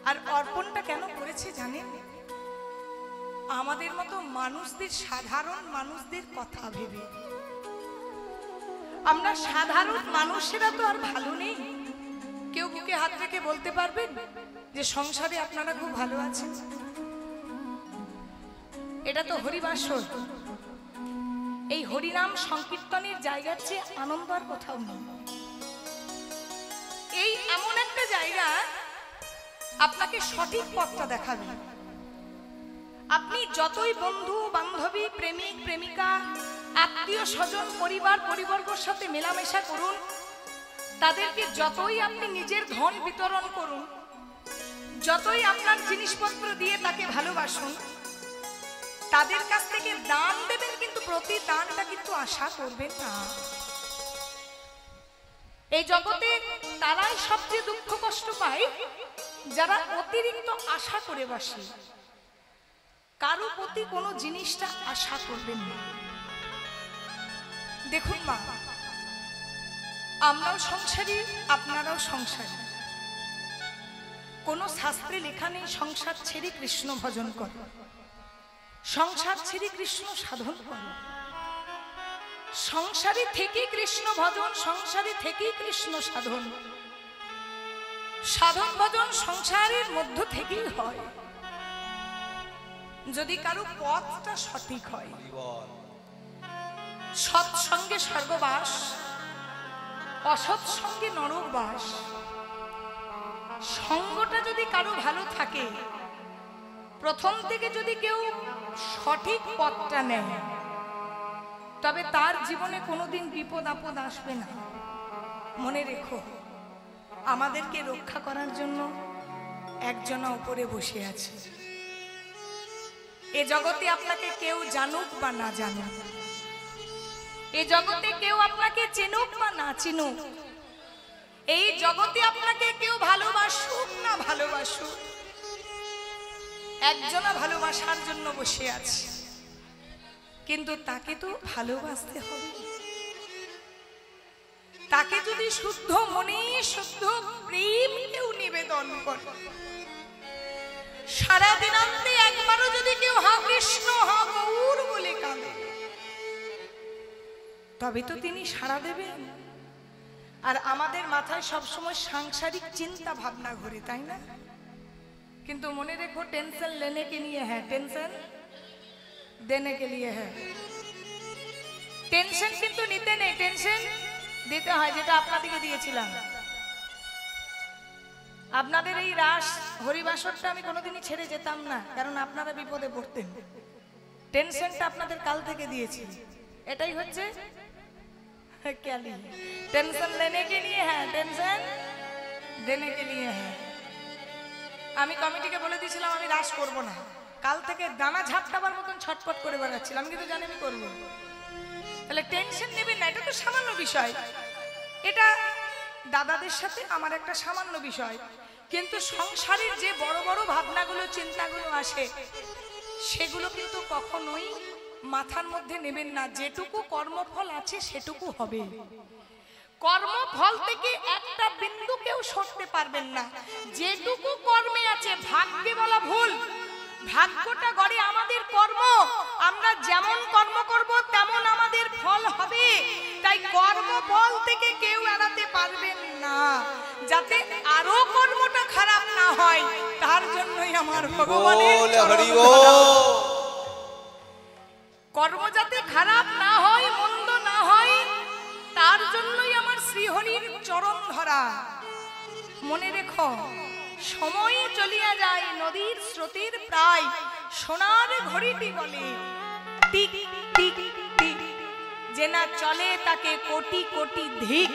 আর অর্পণটা কেন করেছে জানেন? আমাদের মতো মানুষদের, সাধারণ মানুষদের কথা ভেবে। আমরা সাধারণ মানুষেরা তো আর ভালো নেই। কেউ বুকে হাত রেখে বলতে পারবেন যে সংসারে আপনারা খুব ভালো আছেন? এটা তো হরিবাসর। এই হরিনাম সংকীর্তনের জায়গার চেয়ে আনন্দ আর কোথাও নেই। এই এমন একটা জায়গা আপনাকে সঠিক পথটা দেখাবে। আপনি যতই বন্ধু বান্ধবী, প্রেমিক প্রেমিকা, আত্মীয় স্বজন, পরিবার পরিবর্গের সাথে মেলামেশা করুন, তাদেরকে যতই আপনি নিজের ধন বিতরণ করুন, যতই আপনার জিনিসপত্র দিয়ে তাকে ভালোবাসুন, তাদের কাছ থেকে দান দেবেন, কিন্তু প্রতি দানটা কিন্তু আশা করবেন না। এই জগতে তারাই সবচেয়ে দুঃখ কষ্ট পায় যারা অতিরিক্ত আশা করে বসে। কারো প্রতি কোনো জিনিসটা আশা করবেন না। দেখুন মা, আমরাও সংসারী, আপনারাও সংসারী। কোন শাস্ত্রে লেখা নেই সংসার ছেড়ে কৃষ্ণ ভজন করো, সংসার ছেড়ে কৃষ্ণ সাধন করো। সংসারে থেকে কৃষ্ণ ভজন, সংসারে থেকেই কৃষ্ণ সাধন। সাধন ভজন সংসারের মধ্য থেকেই হয়, যদি কারো পথটা সঠিক হয়। সৎসঙ্গে স্বর্গবাস, অসৎসঙ্গে নরকবাস। সঙ্গটা যদি কারো ভালো থাকে, প্রথম থেকে যদি কেউ সঠিক পথটা নেয়, তবে তার জীবনে কোনোদিন বিপদ আপদ আসবে না। মনে রেখো, আমাদেরকে রক্ষা করার জন্য একজনা উপরে বসে আছে। এ জগতে আপনাকে কেউ জানুক বা না জানুক, এ জগতে কেউ আপনাকে চিনুক বা না চিনুক, এই জগতে আপনাকে কেউ ভালোবাসুক না ভালোবাসুক, একজনা ভালোবাসার জন্য বসে আছে। কিন্তু তাকে তো ভালোবাসতে হবে। তাকে যদি শুদ্ধ মনে, শুদ্ধ প্রেম কেউ নিবেদন করে, সারা দিনান্তে একবারও যদি কেউ হা কৃষ্ণ হা গৌর বলে কাঁদে, তবে তো তিনি সাড়া দেবেন। আর আমাদের মাথায় সবসময় সাংসারিক চিন্তা ভাবনা ঘুরে, তাই না? কিন্তু মনে রেখো, টেনশন लेने के लिए है, टेंशन देने के लिए है। টেনশন কিন্তু নিতে নেই, টেনশন দিতে হয়, যেটা আপনাদেরকে দিয়েছিলাম। আপনাদের এই রাস হরিবাসরটা আমি কোনোদিনই ছেড়ে যেতাম না, কারণ আপনারা বিপদে পড়তেন। টেনশনটা আপনাদের কাল থেকে দিয়েছি। এটাই হচ্ছে ক্যালি। টেনশন लेने के लिए है, টেনশন देने के लिए है। আমি কমিটিকে বলে দিয়েছিলাম আমি রাস করব না। কাল থেকে দানা ঝাপটাবার মতন ছটফট করে বেড়াচ্ছিলাম, আমি কিন্তু জানি আমি করব। তাহলে টেনশন নেবেন না, এটা তো সামান্য বিষয়। এটা দাদাদের সাথে আমার একটা সামান্য বিষয়, কিন্তু সংসারের যে বড় বড় ভাবনাগুলো, চিন্তাগুলো আসে, সেগুলো কিন্তু কখনোই মাথার মধ্যে নেবেন না। যেটুকু কর্মফল আছে সেটুকু হবে। কর্মফল থেকে একটা বিন্দু কেউ সরতে পারবেন না। যেটুকু কর্মে আছে, ভাগ্যে বলা ভুল, ভাগ্যটা গড়ে আমাদের কর্ম। আমরা যেমন কর্ম করব তেমন আমাদের ফল হবে। তাই কর্মফল থেকে কেউ এড়াতে পারবেন না। যাতে আরো কর্মটা খারাপ না হয়, তার জন্যই আমার ভগবানের কর্ম যাতে খারাপ না হয়, মন্দ না হয়, তার জন্যই আমার শ্রীহরির চরণ ধরা। মনে রেখো, সময় চলিয়া যায় নদীর স্রোতের প্রায়, সোনার ঘড়িটি বলে টিক টিক টিক, যে না চলে তাকে কোটি কোটি ধিক।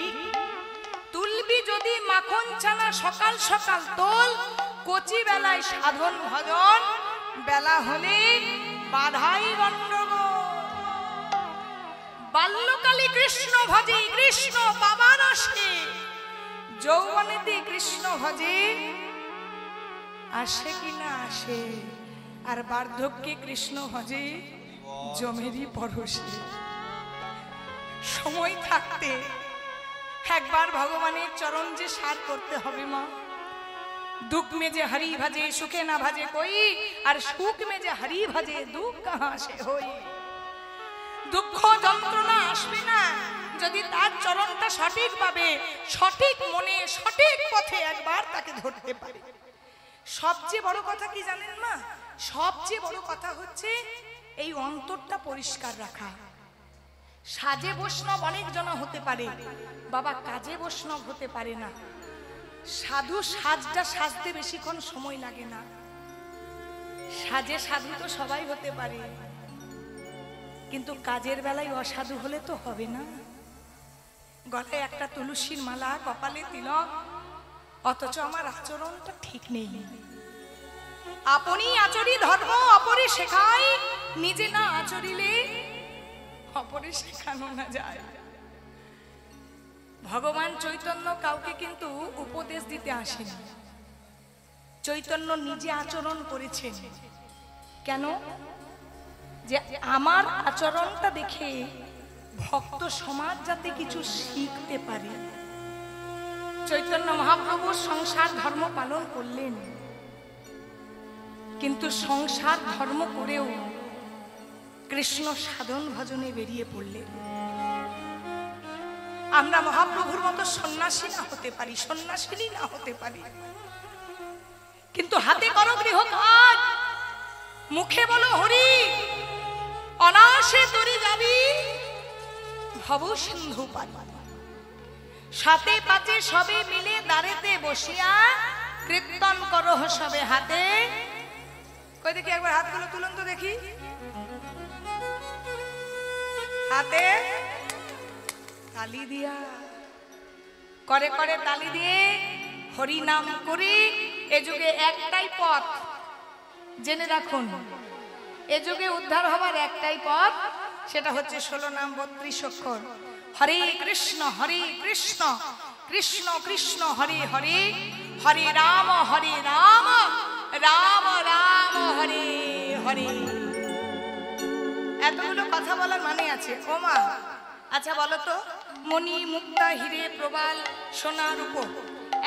তুলবি যদি মাখন ছানা সকাল সকাল তোল, কচি বেলায় সাধন ভজন, বেলা হলে বাধাই গণ্ডগোল। বাল্যকালে কৃষ্ণ ভজে, কৃষ্ণ পাবার আসে, যৌবনেতে কৃষ্ণ ভজে, আসে কিনা আসে। আর বার্ধক্যে কৃষ্ণ ভজে, জমেরই পরশে। সময় থাকতে একবার ভগবানের চরণ যে সার করতে হবে মা। दुख में जे हरि भजे सुखे ना भजे कोई और सुख में जे हरि भजे दुख कहाँ से होई। दुख যন্ত্রণা আসবে না যদি তার চরণটা সঠিক ভাবে সঠিক মনে সঠিক পথে একবার তাকে ধরতে পারে। সবচেয়ে বড় কথা কি জানেন মা? সবচেয়ে বড় কথা হচ্ছে এই অন্তরটা পরিষ্কার রাখা। সাজে বৈষ্ণব অনেক জন হতে পারে, বাবা কাজে বৈষ্ণব হতে পারে না। সাধু সাজটা সাজতে বেশিক্ষণ সময় লাগে না। সাজে সাধু তো সবাই হতে পারে, কিন্তু কাজের বেলায় অসাধু হলে তো হবে না। গলায় একটা তুলসীর মালা, কপালে তিলক, অথচ আমার আচরণটা ঠিক নেই। আপনি আচরি ধর্ম অপরে শেখাই, নিজে না আচরিলে অপরে শেখানো না যায়। ভগবান চৈতন্য কাউকে কিন্তু উপদেশ দিতে আসেনি, চৈতন্য নিজে আচরণ করেছেন। কেন? যে আমার আচরণটা দেখে ভক্ত সমাজ যাতে কিছু শিখতে পারে। চৈতন্য মহাপ্রভু সংসার ধর্ম পালন করলেন, কিন্তু সংসার ধর্ম করেও কৃষ্ণ সাধন ভজনে বেরিয়ে পড়লেন। আমরা মহাপ্রভুর মতো সন্ন্যাসী না হতে পারি, সন্ন্যাসিনী না হতে পারি, কিন্তু হাতে করো গৃহ কাজ, মুখে বলো হরি, অনাসে তরি যাবি ভব সিন্ধু পারি। সাথে পাচে সবে মিলে দাঁড়েতে বসিয়া কীর্তন করো সবে হাতে। কই দেখি একবার হাতগুলো তুলুন তো দেখি। হাতে তালি দিয়া, করে করে তালি দিয়ে হরি নাম করি। এ যুগে একটাই পথ, জেনে রাখুন, এ যুগে উদ্ধার হবার একটাই পথ, সেটা হচ্ছে 16 নাম 32 অক্ষর। হরে কৃষ্ণ কৃষ্ণ কৃষ্ণ হরে হরে, হরে রাম রাম রাম হরে হরে। এতগুলো কথা বলার মানে আছে। ও মা, আচ্ছা বলো তো, মণি মুক্তা হিরে প্রবাল সোনা রূপ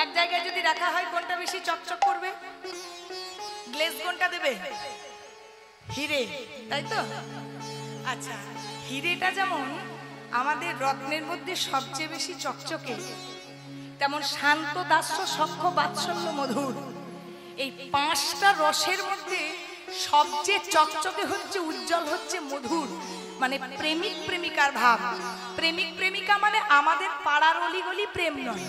এক জায়গায় যদি রাখা হয় কোনটা বেশি চকচক করবে? গ্লেজ কোনটা দেবে? হিরে, তাই তো? আচ্ছা, হিরেটা যেমন আমাদের রত্নের মধ্যে সবচেয়ে বেশি চকচকে, তেমন শান্ত দাস্য সখ্য বাৎসল্য মধুর, এই 5টা রসের মধ্যে সবচেয়ে চকচকে হচ্ছে, উজ্জ্বল হচ্ছে মধুর, মানে প্রেমিক প্রেমিকার ভাব। প্রেমিক প্রেমিকা মানে আমাদের পাড়ার অলিগলি প্রেম নয়।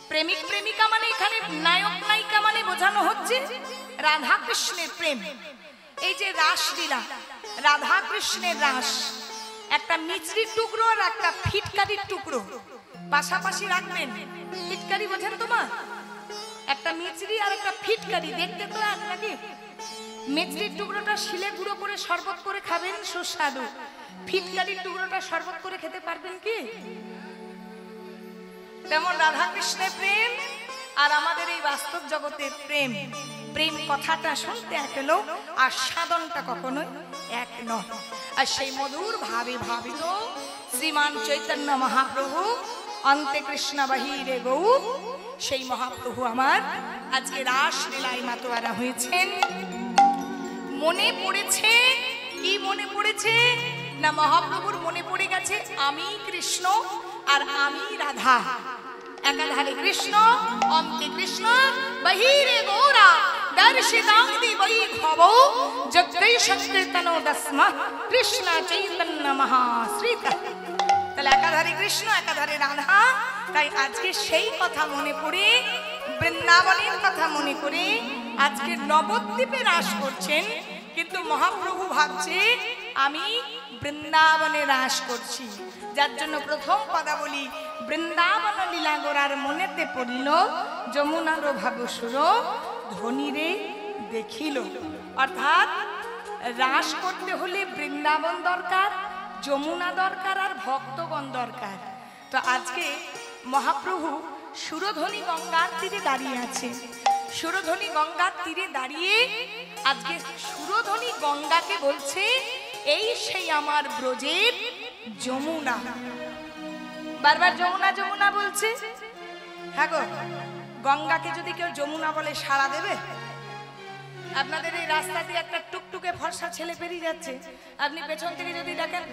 প্রেমিক প্রেমিকা মানে এখানে নায়ক নায়িকা মানে বোঝানো হচ্ছে রাধা কৃষ্ণের প্রেম। এই যে রাসলীলা, রাধা কৃষ্ণের রাস, একটা মিছরির টুকরো আর একটা ফিটকারির টুকরো পাশাপাশি রাখবেন। ফিটকারি বোঝেন তো মা? একটা মিছরি আর একটা ফিটকারি দেখতে তো এক নাকি? মিছরির টুকরোটা শিলে গুঁড়ো করে শরবত করে খাবেন, সুস্বাদু। ফিটকারির টুকরোটা শরবত করে খেতে পারবেন কি? তেমন রাধা কৃষ্ণের প্রেম আর আমাদের এই বাস্তব জগতের প্রেম, প্রেম কথাটা শুনতে এক হলো, আর সাধনটা কখনোই এক নয়। আর সেই মধুর ভাবে ভাবিত শ্রীমান চৈতন্য মহাপ্রভু, অন্তে কৃষ্ণ বাহিরে গৌর, সেই মহাপ্রভু আমার আজকে রাসলীলায় মাতোয়ারা হয়েছেন। মনে পড়েছে কি? মনে পড়েছে না মহাপ্রভুর মনে পড়ে গেছে আমি কৃষ্ণ আর আমি রাধা। একাধারে কৃষ্ণ, অন্তে কৃষ্ণ, বাহিরে গৌরা, দর্শিতাঙ্গি বৈ ভব, যজ্ঞৈ সংকীর্তনো দস্মা কৃষ্ণ চৈতন্য মহাশ্রিত। তাহলে একাধারে কৃষ্ণ, একাধারে রাধা। তাই আজকে সেই কথা মনে পড়ে, বৃন্দাবনের কথা মনে করে আজকে নবদ্বীপে রাস করছেন, কিন্তু মহাপ্রভু ভাবছে আমি বৃন্দাবনে রাস করছি। যার জন্য প্রথম পদাবলী বৃন্দাবন লীলা গোরার মনেতে পড়িল, যমুনার ভাবসুর ধনীরে দেখিল। অর্থাৎ রাস করতে হলে বৃন্দাবন দরকার, যমুনা দরকার, আর ভক্তগণ দরকার। তো আজকে মহাপ্রভু সুরধনী গঙ্গার তীরে দাঁড়িয়ে আছে। সুরধনী গঙ্গার তীরে দাঁড়িয়ে আজকে সুরধনী গঙ্গাকে বলছে এই সেই আমার ব্রজের যমুনা। বারবার যমুনা যমুনা বলছে। হ্যাঁ গো, গঙ্গাকে যদি কেউ যমুনা বলে সাড়া দেবে? আপনাদের এই রাস্তা দিয়ে একটা টুকটুকে ফর্সা ছেলে পেরিয়ে যাচ্ছে, আপনি পেছন থেকে যদি ডাকেন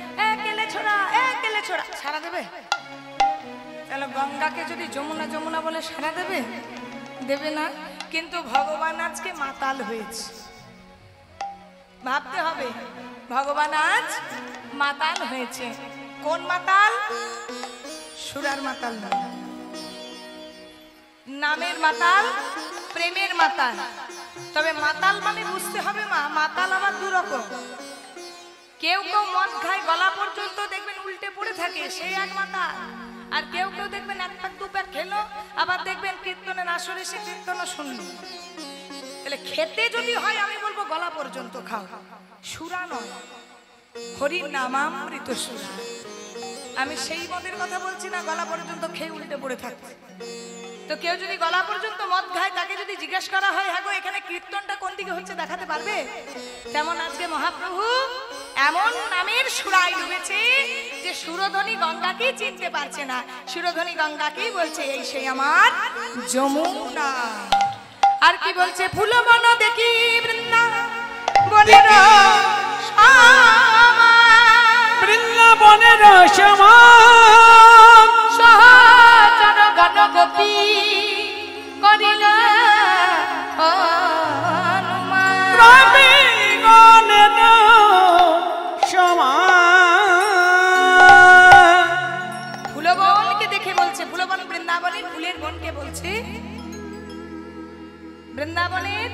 কেলে ছোড়া, কেলে ছোড়া, সাড়া দেবে? তাহলে গঙ্গাকে যদি যমুনা যমুনা বলে সাড়া দেবে? দেবে না। কিন্তু ভগবান আজকে মাতাল হয়েছে, ভাবতে হবে। ভগবান আজ মাতাল হয়েছে। কোন মাতাল? সুরার মাতাল নয়, নামের মাতাল, প্রেমের মাতাল। তবে মাতাল মানে বুঝতে হবে মা, মাতাল আবার দু রকম। কেউ কেউ মদ খায় গলা পর্যন্ত দেখবেন উল্টে পড়ে থাকে, সেই এক মাতাল। আর কেউ কেউ দেখবেন এক প্যাক দু প্যাক খেলো, আবার দেখবেন কীর্তনের আসরে সে কীর্তনও শুনলো। তাহলে খেতে যদি হয় আমি বলবো গলা পর্যন্ত খাও, সুরা নয়, হরি নামামৃত সুরা। আমি সেই মদের কথা বলছি না গলা পর্যন্ত খেয়ে উল্টে পড়ে থাকছে। তো কেউ যদি গলা পর্যন্ত মদ খায়, তাকে যদি জিজ্ঞেস করা হয় হ্যাঁ গো এখানে কীর্তনটা কোন দিকে হচ্ছে দেখাতে পারবে? তেমন আজকে মহাপ্রভু এমন নামের সুরায় ডুবেছে যে সুরধ্বনি গঙ্গাকেই চিনতে পারছে না। সুরধ্বনি গঙ্গাকেই বলছে এই সেই আমার যমুনা। আর কি বলছে? ফুলবন দেখি বৃন্দাবনের বৃন্দাবনের শ্যামা সহচর গণ গোপী করিল ফুলবনকে দেখে বলছে, ফুলবন বৃন্দাবনের ফুলের বনকে বলছে, বৃন্দাবনের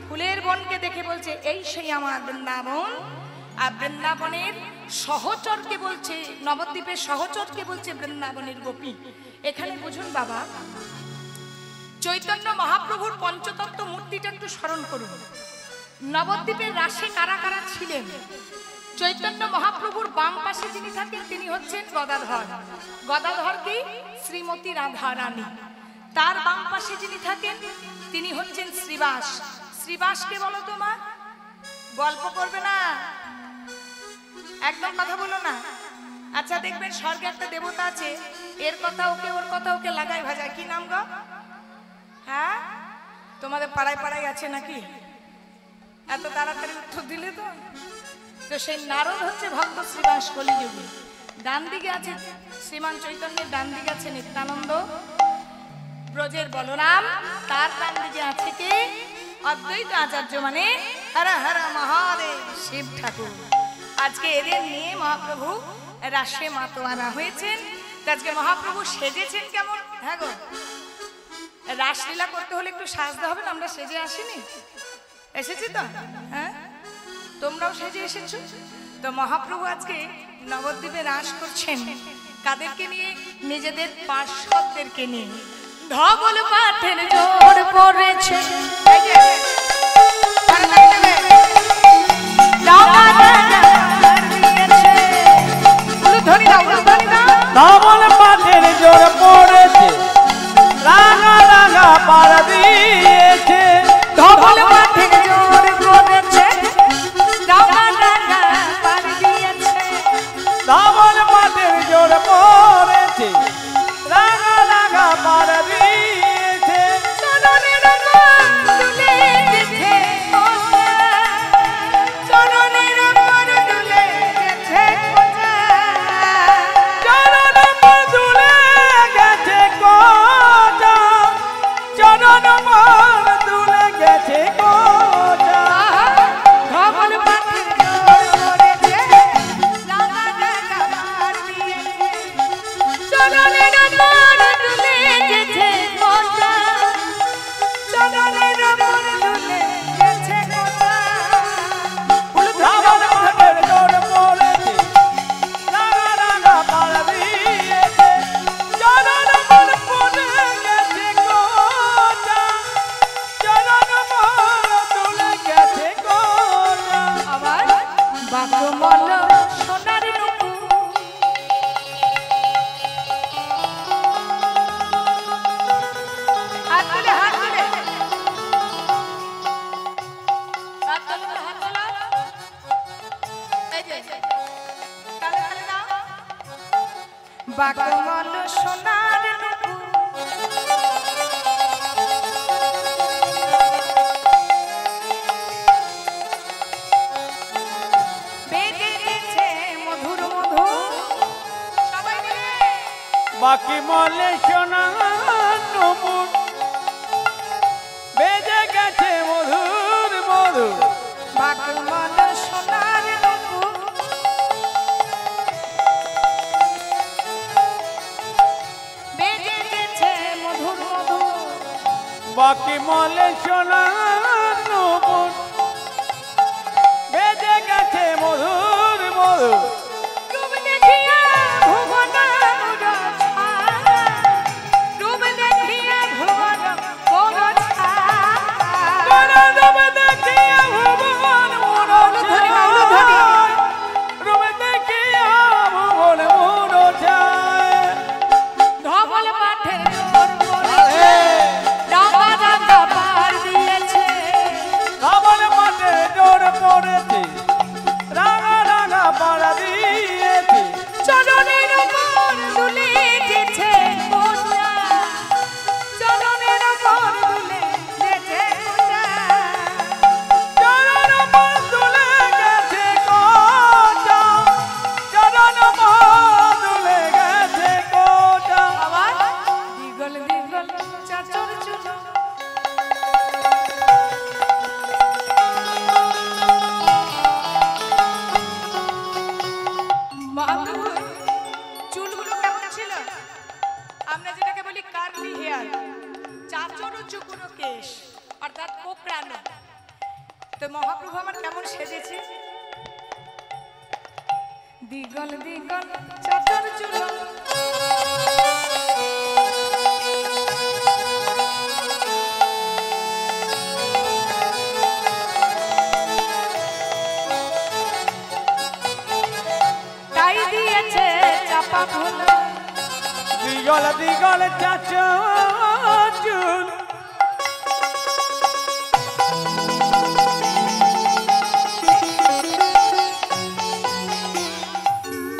ফুলের বনকে দেখে বলছে এই সেই আমার বৃন্দাবন। আর বৃন্দাবনের সহচরকে বলছে, নবদ্বীপের সহচরকে বলছে বৃন্দাবনের গোপী। এখানে বুঝুন বাবা, চৈতন্য মহাপ্রভুর পঞ্চতত্ত্ব মূর্তিটা একটু স্মরণ করুন। নবদ্বীপের রাসে কারা কারা ছিলেন? চৈতন্য মহাপ্রভুর বাম পাশে যিনি থাকেন তিনি হচ্ছেন গদাধর। গদাধর কি? শ্রীমতী রাধা রানী। তার বাম পাশে যিনি থাকেন তিনি হচ্ছেন শ্রীবাস। শ্রীবাসকে বলো তো মা, গল্প করবে না, একদম কথা বলো না। আচ্ছা দেখবেন স্বর্গে একটা দেবতা আছে, এর কথা ওকে ওর কথা ওকে লাগাই ভাজায়, কি নাম গো? হ্যাঁ, তোমাদের পাড়ায় পাড়ায় আছে নাকি? এত তাড়াতাড়ি উত্তর দিলে তো। তো সেই নারদ হচ্ছে ভক্ত শ্রীবাস কলিযুগে। ডান দিকে আছে শ্রীমান চৈতন্যের, ডান দিকে আছে নিত্যানন্দ ব্রজের বলরাম, তার ডান দিকে আছে কি? অদ্বৈত আচার্য মানে হর হর মহাদেব শিব ঠাকুর। আজকে এদের নিয়ে মহাপ্রভু রাসে মাতোয়ারা হয়েছেন। আজকে মহাপ্রভু সেজেছেন কেমন? হ্যাঁ গো, রাসলীলা করতে হলে একটু সাজতে হবে না? আমরা সেজে আসিনি, এসেছি তো। হ্যাঁ, তোমরাও সেজে এসেছো তো। মহাপ্রভু আজকে নবদ্বীপে রাস করছেন কাদেরকে নিয়ে? নিজেদের পার্শ্বদেরকে নিয়ে। ধবল পাঠের জোর পড়েছে, ধবল পাঠের জোর পড়েছে, রাঙা রাঙা পার দিয়েছে। ধবল পাঠের জোর পড়েছে, রাঙা রাঙা পার দিয়েছে। ধবল পাঠের জোর পড়েছে, রাঙা রাঙা পার দিয়েছে। চরণের মন দুলে গেছে কোজা, চরণের মন দুলে গেছে কোজা, চরণ মন দুলে গেছে কোজা, চরণ মন দুলে গেছে কোজা। ধবল পাঠের জোর পড়েছে, রাঙা রাঙা পার দিয়েছে। চরণের মন দুলে গেছে কোজা, চরণের মন দুলে গেছে কোজা। ধবল পাঠের জোর পড়েছে, রাঙা রাঙা পার দিয়েছে। চরণ মন দুলে গেছে কোজা, চরণ মন দুলে গেছে কোজা। আবার বাগমল সোনার নুপুর, হাত তুলে হাত তুলে হাত তুলে হাত তোলো। এই যে তালে তালে দাও। বাগমল সোনার নুপুর বাকি মলে সোনা নমুন বেজে গেছে মধুর মধুর বাকি মন সোনার নূপুর বেজে গেছে মধুর মধুর বাকি মলে সোনা নমুন বেজে গেছে মধুর মধুর রূপ দেখিয়া ভুবন রূপ দেখিয়া ভুবন বড় রূপ দেখিয়া ভুবন মোর ছায় রূপ দেখিয়া ভুবন মোর ছায় ধবল পাঠের জোর পড়েছে ডাঙ্গা ডাঙ্গা পার দিয়েছে ধবল মাঠে জোর পড়েছে রাঙা রাঙা পাড়া দিয়েছে চরণের উপর দুলে যেছে কোটা চরণের উপর দুলে যেছে কোটা চরণ পর তুলে গেছে কোটা চরণ পর তুলে গেছে কোটা আবার দিগল দিগল চাচর চুলো মহাপ্রভু চুলগুলো কেমন ছিল আমরা যেটাকে বলি কার্লি হেয়ার চাচর ও চুকুনো কেশ অর্থাৎ কোকড়ানো তো মহাপ্রভু আমার কেমন সেজেছে দিগল দিগল চাচর চুলো তাই দিয়েছে চাপা ফুল দিগল দিগল চাচা চুল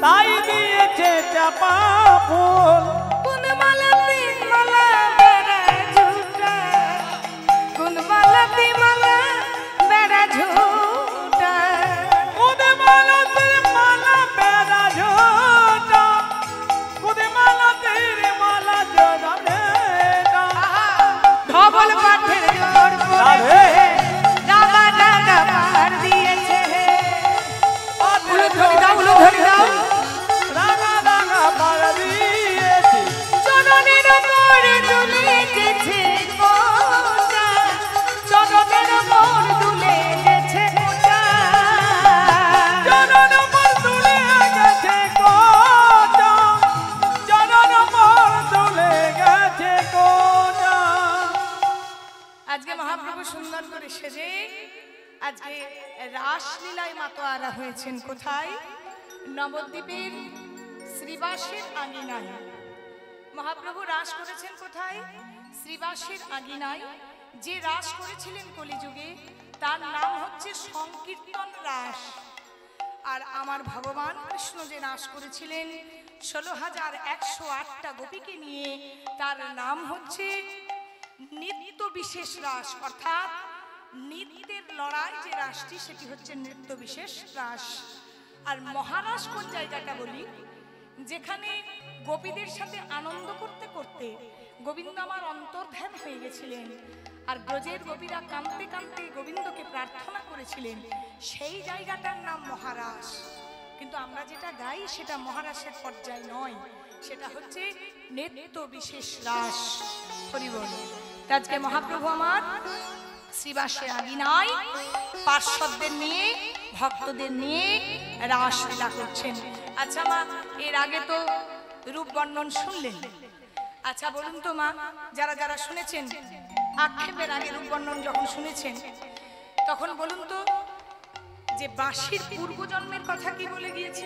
তাই দিয়েছে চাপা ফুল কোন মালা তিন মালা বেড়া ঝুটা কোন মালা তিন মালা বেড়া ঝুটা কুদে মালা তীর মালা বেড়া ঝোটা কুদে মালা তীর মালা জোড়া বেড়া ধবল পাঠের জোর রাধে। পড়েছে ডাঙা ডাঙা পার দিয়েছে উলু ধরি দাও উলু ধরি দাও রাঙা রাঙা পাড়া দিয়েছে চরণের উপর দুলে গেছে কোটা চরণের উপর দুলে গেছে কোটা চরণ পর তুলে গেছে কোটা চরণ পর তুলে গেছে কোটা আজকে মহাপ্রভু সুন্দর করে সেজে আজকে রাসলীলায় মাতোয়ারা হয়েছেন কোথায় নবদ্বীপের শ্রীবাসের আঙিনায় মহাপ্রভু রাস করেছেন কোথায় শ্রীবাসের আঙিনায় যে রাস করেছিলেন কলিযুগে তার নাম হচ্ছে সংকীর্তন রাস আর আমার ভগবান কৃষ্ণ যে রাস করেছিলেন 16,108টা গোপীকে নিয়ে তার নাম হচ্ছে নিত্য বিশেষ রাস অর্থাৎ নিত্যের লড়াই যে রাসটি সেটি হচ্ছে নৃত্য বিশেষ রাস আর মহারাস কোন জায়গাটা বলি যেখানে গোপীদের সাথে আনন্দ করতে করতে গোবিন্দ আমার অন্তর্ধান হয়ে গেছিলেন আর ব্রজের গোপীরা কাঁদতে কাঁদতে গোবিন্দকে প্রার্থনা করেছিলেন সেই জায়গাটার নাম মহারাস কিন্তু আমরা যেটা গাই সেটা মহারাসের পর্যায়ে নয় সেটা হচ্ছে নিত্য বিশেষ রাস হরি বল আজকে মহাপ্রভু আমার শ্রীবাসে আঙিনায় পার্শ্বদের নিয়ে ভক্তদের নিয়ে রাসলীলা করছেন আচ্ছা মা এর আগে তো রূপ বর্ণন শুনলেন আচ্ছা বলুন তো মা যারা যারা শুনেছেন আক্ষেপের আগে রূপ বর্ণন যখন শুনেছেন তখন বলুন তো যে বাঁশির পূর্বজন্মের কথা কি বলে গিয়েছে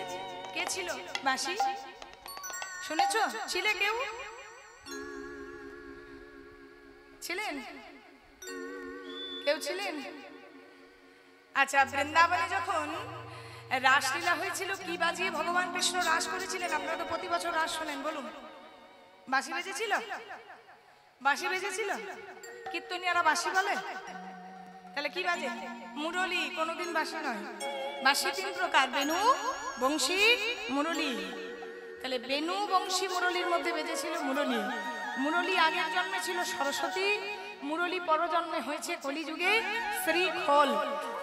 কে ছিল বাঁশি শুনেছ ছিলে কেউ ছিলেন কেউ ছিলেন আচ্ছা বৃন্দাবনে যখন রাসলীলা হয়েছিল কি বাজিয়ে ভগবান কৃষ্ণ রাস করেছিলেন আপনারা তো প্রতি বছর রাস শোনেন বলুন বাঁশি বেজেছিল বাঁশি বেজেছিল কীর্তনীয়ারা বাঁশি বলে তাহলে কি বাজে মুরলি কোনোদিন বাঁশি নয় বাঁশি তিন প্রকার বেনু বংশী মুরলি তাহলে বেনু বংশী মুরলীর মধ্যে বেজেছিল মুরলী। মুরলী আগের জন্মে ছিল সরস্বতী, মুরলী পরজন্মে হয়েছে কলিযুগে শ্রী খোল।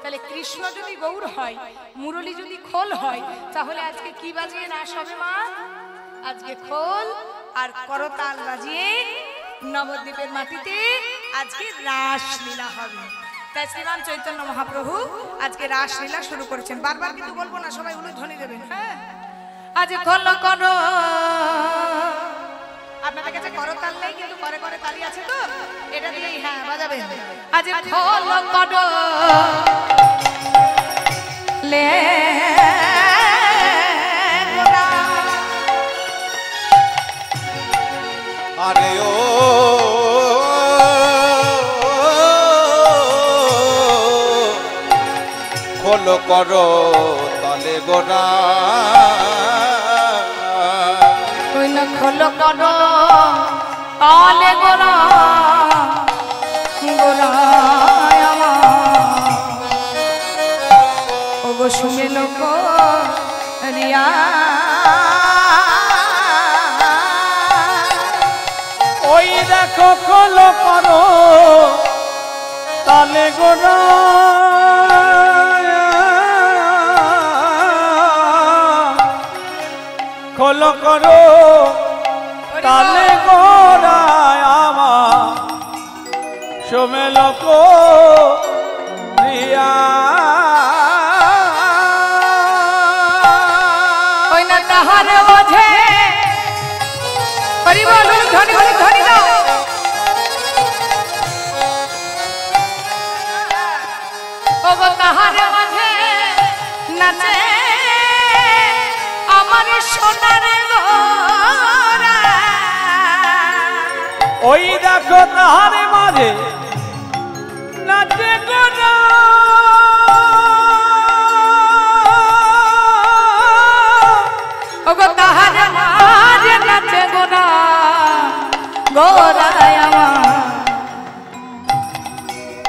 তাহলে কৃষ্ণ যদি গৌর হয়, মুরলী যদি খোল হয়, তাহলে আজকে কি বাজিয়ে রাস হবে মা? আজকে খোল আর করতাল বাজিয়ে নবদ্বীপের মাটিতে আজকে রাসলীলা হবে। তাই শ্রীমান চৈতন্য মহাপ্রভু আজকে রাসলীলা শুরু করেছেন। বারবার কিন্তু বলবো না, সবাই উলুধ্বনি দেবেন। হ্যাঁ, আজ খোল করো, আপনাদের কাছে করতাল নেই কিন্তু করে করে তালি আছে তো, এটা দিয়েই হ্যাঁ বাজাবেন। আজ খোল করো লে আরে ও খোল করো তলে গোরা, ওই না খোল করো তলে গোরা, গোরা ও গো শুনে লোক রিয়া। ওই দেখো খোল করো তালে গোরা, খোল করো তালে গোরায় আমার সোমেলক রিয়া। ওই না তাহার বোঝে হরি বল ধনি বল ধনি দাও। ও গো তাহার মাঝে নাচে আমার সোনার গোরা। ওই দেখো তাহার মাঝে নাচে গোরা, ও গো তাহার মাঝে নাচে গোরা, গোরায় আমার।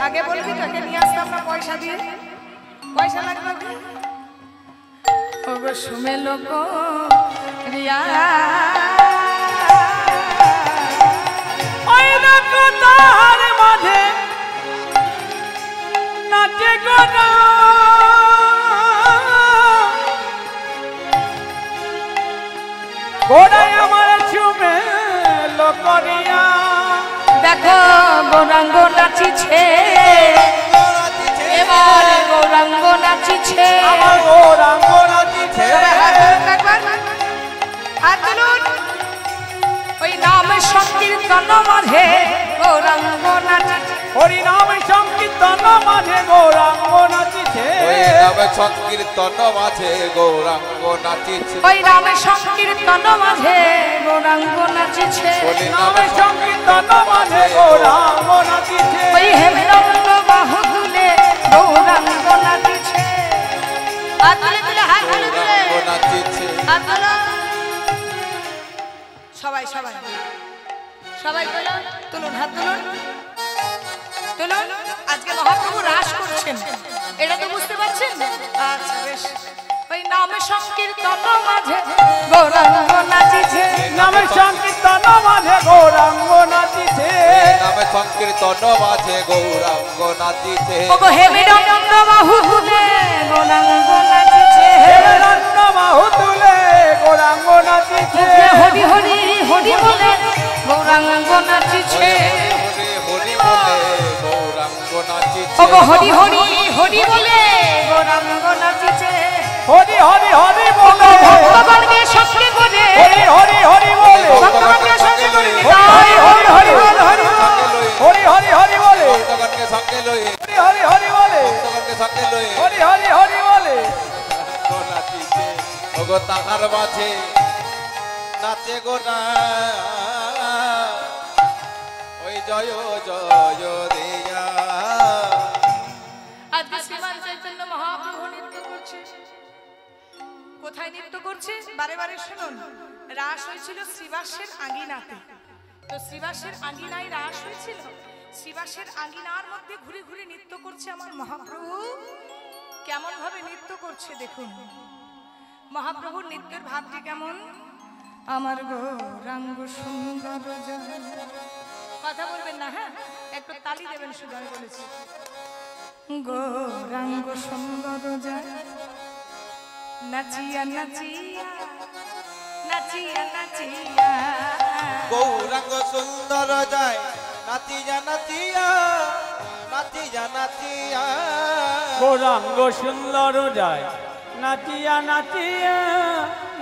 আগে বলবি তোকে নিয়ে আসতাম না পয়সা দিয়ে, পয়সা লাগবে। ও গো শুমে লোক রিয়া। ওই দেখো তাহার মাঝে নাচে গোরা, গোড়ায় আমার চুমে লোকরিয়া। দেখো গৌরাঙ্গ নাচিছে, এবার গৌরাঙ্গ নাচিছে। আমার গৌরাঙ্গ নাচিছে, হাত তুলুন। ওই নাম সংকীর্তন মাঝে গৌরাঙ্গ নাচিছে। হরি নাম সংকীর্তন মাঝে গৌরাঙ্গ নাচিছে, ওই নামে সংকীর্তন মাঝে গৌরাঙ্গ নাচিছে, ওই নাম সংকীর্তন মাঝে গৌরাঙ্গ নাচিছে। ওই নাম নামে সংকীর্তন মাঝে গৌরাঙ্গ নাচিছে, ওই হেমরঙ্গ বাহু তুলে গৌরাঙ্গ নাচিছে। হাত তুলে তুলে, হাত তুলে তুলে, গৌরাঙ্গ নাচিছে। হাত তুলো। সবাই সবাই সবাই তুলুন, তুলুন হাত তুলুন, তুলুন। আজকে মহাপ্রভু রাস করছেন, এটা তো বুঝতে পারছেন? আচ্ছা বেশ। ওই নামে সংকীর্তন মাঝে গৌরাঙ্গ নাচিছে, নামে সংকীর্তন মাঝে গৌরাঙ্গ নাচিছে, নামে সংকীর্তন মাঝে গৌরাঙ্গ নাচিছে, ও গো হেমরঙ্গ বাহু তুলে গৌরাঙ্গ নাচিছে। হেমরঙ্গ বাহু তুলে গৌরাঙ্গ নাচিছে, হরি হরি হরি বলে গৌরাঙ্গ নাচিছে। হরি হরি বলে গৌরাঙ্গ নাচিছে, ও গো হরি হরি হরি বলে গৌরাঙ্গ নাচিছে। হরি হরি হরি বলে ভক্তগণকে সঙ্গে করে, হরি হরি হরি বলে ভক্তগণকে সঙ্গে করে হরি হরি হরি বলে হরি হরি হরি বলে ভক্তগণকে সঙ্গে লয়ে, হরি হরি হরি বলে ভক্তগণকে সঙ্গে লয়ে হরি হরি হরি বলে গৌরাঙ্গ নাচিছে। ও গো তাহার মাঝে নাচে গো না, ওই জয় জয় দিয়া। আজকে শ্রীমান চৈতন্য মহাপ্রভু নৃত্য করছে। কোথায় নৃত্য করছে? বারে বারে শুনুন। রাস হয়েছিল শ্রীবাসের আঙ্গিনাতে। তো শ্রীবাসের আঙ্গিনায় রাস হয়েছিল। শ্রীবাসের আঙ্গিনার মধ্যে ঘুরে ঘুরে নৃত্য করছে আমার মহাপ্রভু। কেমন ভাবে নৃত্য করছে দেখুন। মহাপ্রভুর নৃত্যের ভাবটি কেমন? আমার গৌরাঙ্গ সুন্দর যায়। কথা বলবেন না, হ্যাঁ একটু তালি দেবেন শুধু, আমি বলেছি গৌরাঙ্গ সুন্দর যায়, নাচিয়া নাচিয়া নাচিয়া নাচিয়া। গৌরাঙ্গ সুন্দর যায় নাচিয়া নাচিয়া নাচিয়া নাচিয়া। গৌরাঙ্গ সুন্দর যায় নাচিয়া নাচিয়া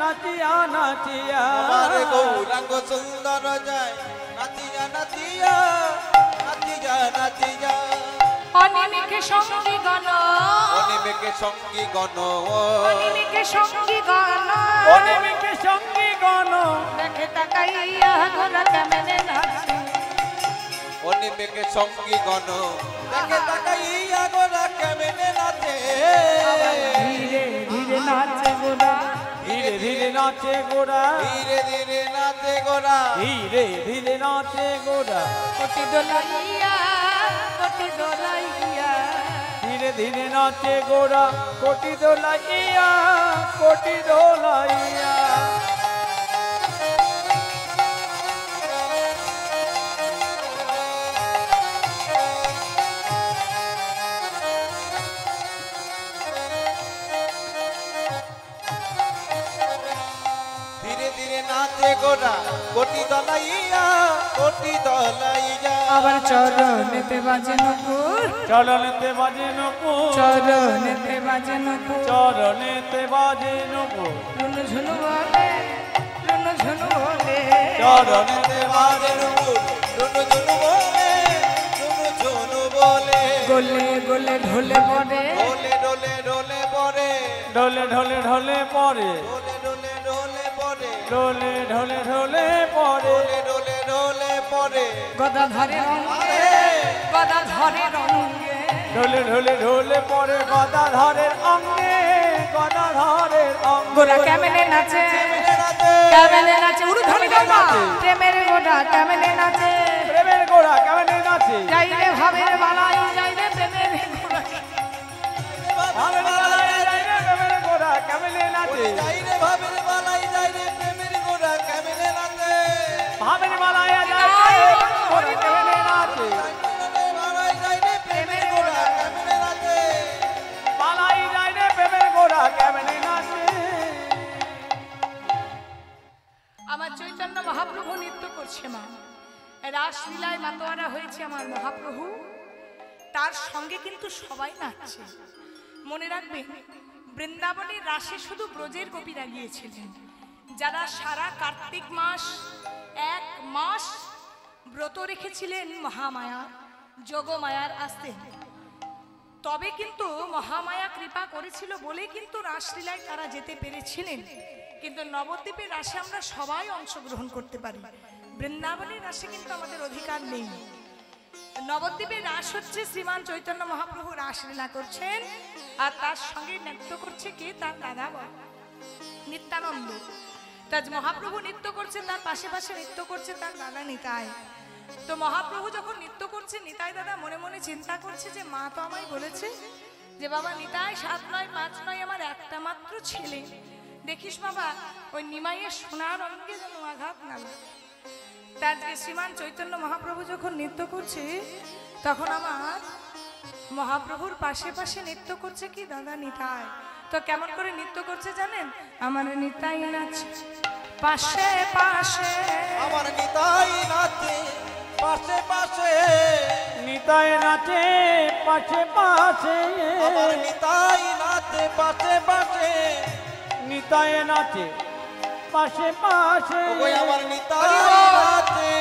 নাচিয়া নাচিয়া। আমার গৌরাঙ্গ সুন্দর যায় নাচিয়া নাচিয়া নাচিয়া নাচিয়া। অনিমিকে সঙ্গী গণ, অনিমিকে সঙ্গী গণ, অনিমিকে সঙ্গী গণ, অনিমিকে সঙ্গী গণ। দেখে তাকাইয়া গোরা কেমনে নাচে। অনিমিকে সঙ্গী গণ, দেখে তাকাইয়া গোরা কেমনে নাচে। ধীরে ধীরে নাচে গোরা, ধীরে ধীরে নাচে গোরা, ধীরে ধীরে নাচে গোরা, ধীরে ধীরে নাচে গোরা। কোটি দোলাইয়া কোটি দোলাইয়া। ধীরে ধীরে নাচে গোরা, কোটি দোলাইয়া কোটি দোলাইয়া। ধীরে ধীরে নাচে গোরা, কোটি দলাইয়া কোটি দলাইয়া। আবার চরণেতে বাজে নকুর, চরণেতে বাজে নকুর, চরণেতে বাজে নকুর। চরণেতে বাজে নকুর, রুনু ঝুনু বলে, রুনু ঝুনু বলে। চরণেতে বাজে নকুর, ঝুনু ঝুনু বলে, ঝুনু ঝুনু বলে। গোলে গোলে ঢোলে পড়ে, ডোলে ডোলে ডোলে পড়ে, ঢোলে ঢোলে ঢোলে পড়ে, ডোলে ডোলে ডোলে পড়ে, ঢোলে ঢোলে ঢোলে পড়ে। ডোলে ডোলে ডোলে পড়ে। গদা ধরে রঙে, গদা ধরে রঙে। ঢোলে ঢোলে ঢোলে পড়ে গদাধরের অঙ্গে, গদাধরের অঙ্গে। গোরা কেমনে নাচে, কেমনে নাচে, কেমনে নাচে। উড়ুধনি গোরা, প্রেমের গোরা কেমনে নাচে। প্রেমের গোরা কেমনে নাচে, যাই রে ভাবের বালাই, যাই রে প্রেমের গোরা। ভাবের বালায় যায় রে প্রেমের গোরা কেমনে নাচে। যাই রে ভাবের বালাই, যাই রে প্রেমের গোরা কেমনে নাচে। ভাবের বালায় যায় রে গোরা কেমনে নাচে। বালাই যাই রে প্রেমের গোরা কেমনে নাচে। বালাই যায় রে প্রেমের গোরা কেমনে নাচে। আমার চৈতন্য মহাপ্রভু নৃত্য করছে মা, রাসলীলায় মাতোয়ারা হয়েছে আমার মহাপ্রভু, তার সঙ্গে কিন্তু সবাই নাচছে। মনে রাখবেন বৃন্দাবনের রাসে শুধু ব্রজের গোপীরা গিয়েছিলেন, যারা সারা কার্তিক মাস 1 মাস ব্রত রেখেছিলেন মহামায়া যোগমায়ার আস্তে। তবে কিন্তু মহামায়া কৃপা করেছিল বলে কিন্তু রাসলীলায় তারা যেতে পেরেছিলেন। কিন্তু নবদ্বীপের রাসে আমরা সবাই অংশগ্রহণ করতে পারি, বৃন্দাবনের রাসে কিন্তু আমাদের অধিকার নেই। নবদ্বীপের রাস হচ্ছে শ্রীমান চৈতন্য মহাপ্রভু রাসলীলা করছেন, আর তার সঙ্গে নৃত্য করছে কে, তার দাদা নিত্যানন্দ। তাজ মহাপ্রভু নৃত্য করছে, তার পাশে পাশে নৃত্য করছে তার দাদা নিতাই। তো মহাপ্রভু যখন নৃত্য করছে, নিতাই দাদা মনে মনে চিন্তা করছে যে মা তো আমায় বলেছে যে বাবা নিতাই 7 নয় 5 নয় আমার একটা মাত্র ছেলে, দেখিস বাবা ওই নিমাইয়ের সোনার অঙ্গে যেন আঘাত না লাগে। তার যে শ্রীমান চৈতন্য মহাপ্রভু যখন নৃত্য করছে, তখন আমার মহাপ্রভুর পাশে পাশে নৃত্য করছে কি দাদা নিতাই। তো কেমন করে নৃত্য করছে জানেন, আমার নিতাই নাচে পাশে পাশে, আমার নিতাই নাচে পাশে পাশে, নিতাই নাচে পাশে পাশে, আমার নিতাই নাচে পাশে পাশে, নিতাই নাচে পাশে পাশে। ওই আমার নিতাই নাচে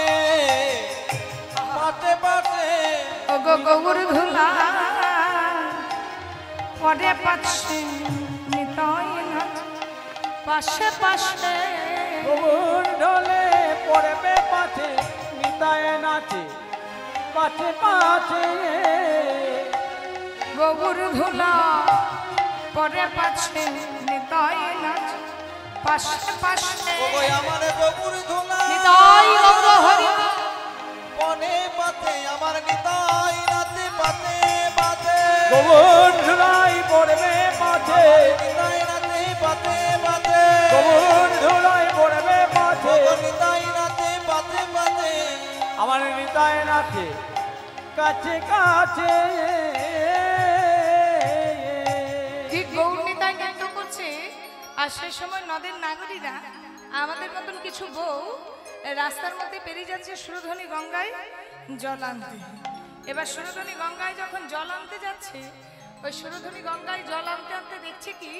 পাশে পাশে। ও গো গৌর ধুলা পরে পাশে, নিতাই নাচে পাশে পাশে। গৌর ঢোলে পড়বে পাছে, নিতাই নাচে পাশে পাশে। গৌর ধুলা পরে পাশে, নিতাই নাচে পাশে পাশে। ওই আমার গপুর ধুলা নিতাই গৌর হরি পনে পাতে, আমার নিতাই নাচে পাতে পাতে। গৌর ঢোলাই পড়বে পাছে, নিতাই নাচে পাতে পাতে। গৌর ঢোলাই পড়বে পাছে। আমার নিতাই নাচে কাছে কাছে। ঠিক গৌর নিতাই নৃত্য করছে আর সেই সময় নদের নাগরীরা আমাদের মতন কিছু বউ রাস্তার মধ্যে পেরিয়ে যাচ্ছে সুরধনী গঙ্গায় জল আনতে। এবার সুরধনী গঙ্গায় যখন জল আনতে যাচ্ছে, ওই সুরধনী গঙ্গায় জল আনতে আনতে দেখছে কি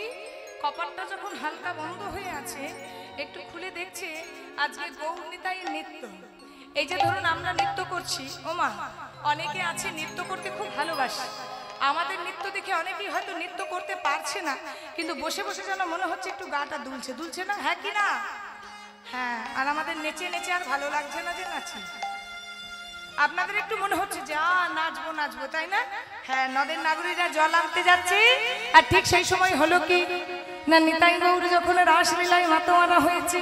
কপালটা যখন হালকা বন্ধ হয়ে আছে, একটু খুলে দেখছে আজকে গৌর নিতাইয়ের নৃত্য। এই যে ধরুন আমরা নৃত্য করছি, ওমা অনেকে আছে নৃত্য করতে খুব ভালোবাসে। আমাদের নৃত্য দেখে অনেকেই হয়তো নৃত্য করতে পারছে না, কিন্তু বসে বসে যেন মনে হচ্ছে একটু গাটা দুলছে, দুলছে না? হ্যাঁ কি না? হ্যাঁ। আর আমাদের নেচে নেচে আর ভালো লাগছে না যে নাচি। আপনাদের একটু মনে হচ্ছে যে নাচবো নাচবো, তাই না? হ্যাঁ, নদের নাগরীরা জল আনতে যাচ্ছে আর ঠিক সেই সময় হলো কি না, নিতাই গৌর যখন রাসলীলায় মাতোয়ারা হয়েছে,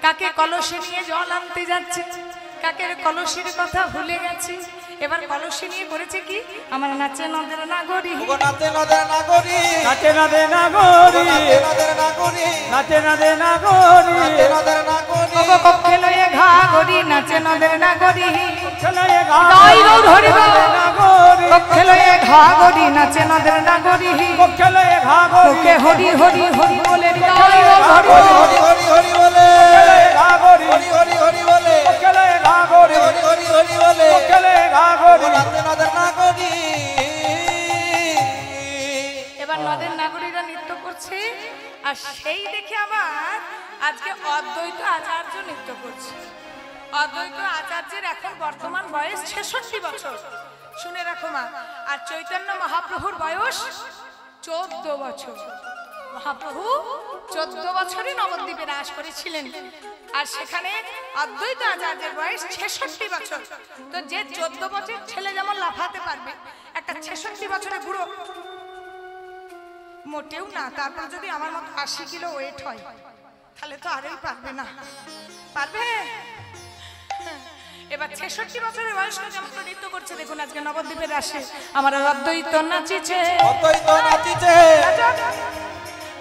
কাকে কলসে নিয়ে জল আনতে যাচ্ছে, কাকের কলসির কথা ভুলে গেছে। এবার কলসি নিয়ে করেছে কি, আমার নাচে নদের নাগরী, ওগো নাচে নদের নাগরী, নাচে নদে নাগরী, নদের নাগরী, নাচে নদে নাগরী, নদের নাগরী, ওগো কক্ষে লয়ে ঘা গরি, নাচে নদের নাগরী, খেলায় জয় গৌর হরি বল। নাগরী, কক্ষে লয়ে ঘা গরি, নাচে নদের নাগরী, খেলায় ঘাগরী, ওকে হরি হরি হরি বলে জয় গৌর হরি বল। হরি হরি হরি বলে, ঘাগরী, হরি হরি হরি বলে, খেলায় ঘাগরী, হরি হরি হরি বলে, খেলায় ঘাগরী। নাচে নদের নাগরী। এবার নদের নাগরীরা নৃত্য করছে আর সেই দেখে আমার আজকে অদ্বৈত আচার্য নৃত্য করছে। অদ্বৈত আচার্যের এখন বর্তমান বয়স 66 বছর, শুনে রাখো মা। আর চৈতন্য মহাপ্রভুর বয়স 14 বছর। মহাপ্রভু 14 বছরই নবদ্বীপে রাস করেছিলেন, আর সেখানে অদ্বৈত আচার্যের বয়স 66 বছর। তো যে 14 বছর ছেলে যেমন লাফাতে পারবে, একটা 66 বছরের বুড়ো মোটেও না, তারপর যদি আমার মতো 80 কিলো ওয়েট হয় তাহলে তো আরই পারবে না। পারবে? এবার 66 বছরের বয়স্ক যেমন নৃত্য করছে, দেখুন আজকে নবদ্বীপের রাসে আমার অদ্বৈত নাচিছে, অদ্বৈত নাচিছে,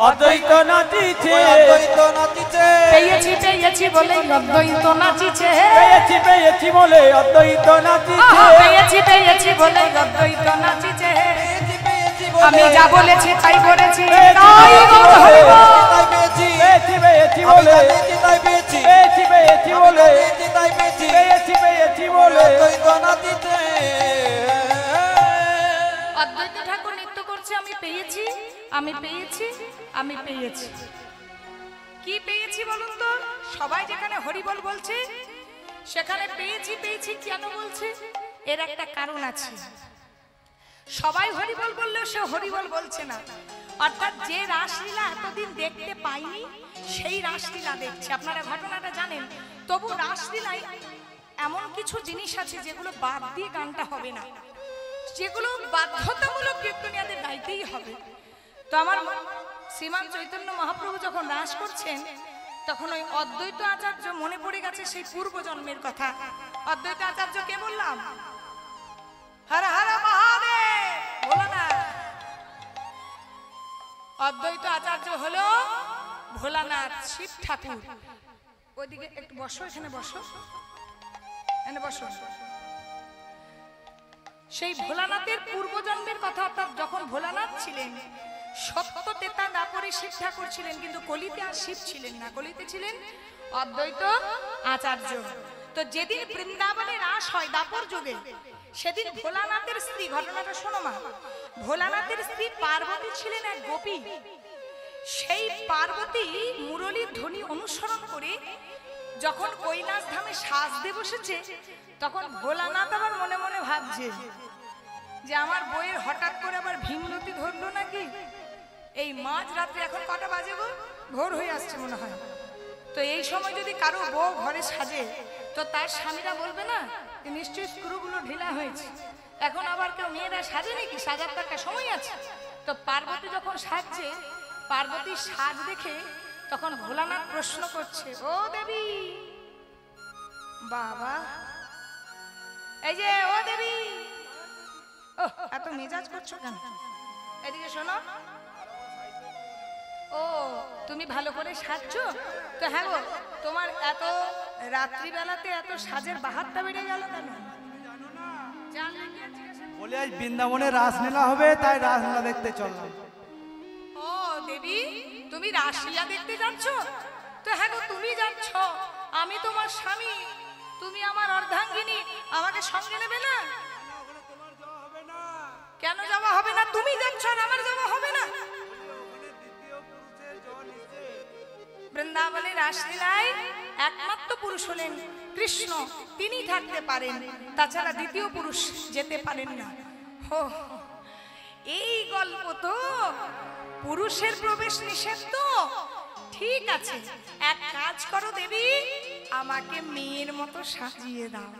অদ্বৈত নাচিছে, অদ্বৈত নাচিছে, পেয়েছি পেয়েছি বলে অদ্বৈত নাচিছে, পেয়েছি পেয়েছি বলে অদ্বৈত নাচিছে, পেয়েছি পেয়েছি বলে অদ্বৈত নাচিছে, পেয়েছি পেয়েছি বলে, আমি যা বলেছি তাই করেছি, তাই গৌর হরি বল। তাই পেয়েছি, পেয়েছি পেয়েছি আমি বলে, যা পেয়েছি তাই পেয়েছি, পেয়েছি পেয়েছি বলে, পেয়েছি তাই পেয়েছি, পেয়েছি পেয়েছি বলে। অদ্বৈত নাচিছে। অদ্বৈত ঠাকুর নৃত্য করছে, আমি পেয়েছি আমি পেয়েছি আমি পেয়েছি। কি পেয়েছি বলুন তো? সবাই যেখানে হরিবল বলছে সেখানে পেয়েছি পেয়েছি কেন বলছে? এর একটা কারণ আছে। সবাই হরিবল বললেও সে হরিবল বলছে না, অর্থাৎ যে রাসলীলা এতদিন দেখতে পাইনি সেই রাসলীলা দেখছে। আপনারা ঘটনাটা জানেন, তবু রাসলীলায় এমন কিছু জিনিস আছে যেগুলো বাদ দিয়ে গানটা হবে না, যেগুলো বাধ্যতামূলক কীর্তনিয়াদের গাইতেই হবে। তো আমার শ্রীমান চৈতন্য মহাপ্রভু যখন রাস করছেন তখন ওই অদ্বৈত আচার্য মনে পড়ে গেছে সেই পূর্বজন্মের কথা। অদ্বৈত আচার্য কে বললাম? হর হর মহাদেব, ভোলানাথ। অদ্বৈত আচার্য হলো ভোলানাথ, শিব ঠাকুর। ওইদিকে একটু বসো, এখানে বসো, এখানে বসো। সেই ভোলানাথের পূর্বজন্মের কথা, অর্থাৎ যখন ভোলানাথ ছিলেন সত্য তেতা দাপরে শিব ঠাকুর ছিলেন, কিন্তু কলিতে আর শিব ছিলেন না, কলিতে ছিলেন অদ্বৈত আচার্য। তো যেদিন বৃন্দাবনে রাস হয় দাপর যুগে, সেদিন ভোলানাথের স্ত্রী, ঘটনাটা শোনো মা, ভোলানাথের স্ত্রী পার্বতী ছিলেন এক গোপী। সেই পার্বতী মুরলীর ধ্বনি অনুসরণ করে যখন কৈলাস ধামে সাজতে বসেছে, তখন ভোলানাথ আবার মনে মনে ভাবছে যে আমার বইয়ের হঠাৎ করে আবার ভীমরতি ধরলো নাকি। এই মাঝ রাত্রে এখন কটা বাজে গো? ভোর হয়ে আসছে মনে হয়। তো এই সময় যদি কারো বউ ঘরে সাজে তো তার স্বামীরা বলবে না যে নিশ্চয়ই স্ক্রুগুলো ঢিলা হয়েছে, এখন আবার কেউ মেয়েরা সাজে নাকি, সাজার তো একটা সময় আছে। তো পার্বতী যখন সাজছে, পার্বতীর সাজ দেখে তখন ভোলানাথ প্রশ্ন করছে, ও দেবী, বাবা, এই যে ও দেবী, ও এত মেজাজ করছো কেন? এদিকে শোনো। ও তুমি ভালো করে সাজছো তো? হ্যাঁ গো, তোমার এত রাত্রিবেলাতে এত সাজের বাহারটা বেড়ে গেল কেন? জানলে কি আর জিজ্ঞাসা করবো? বলে আজ বৃন্দাবনে রাসলীলা হবে, তাই রাসলীলা দেখতে চললাম। ও দেবী, তুমি রাসলীলা দেখতে যাচ্ছ? তো হ্যাঁ গো, তুমি যাচ্ছ, আমি তোমার স্বামী, তুমি আমার অর্ধাঙ্গিনী, আমাকে সঙ্গে নেবে না? কেন যাওয়া হবে না? তুমি যাচ্ছ আর আমার যাওয়া হবে না? বৃন্দাবনের রাসলীলায় একমাত্র পুরুষ হলেন কৃষ্ণ, তিনি থাকতে পারেন, তাছাড়া দ্বিতীয় পুরুষ যেতে পারেন না। হো, এই গল্প তো, পুরুষের প্রবেশ নিষেধ তো। ঠিক আছে, এক কাজ করো দেবী, আমাকে মেয়ের মতো সাজিয়ে দাও।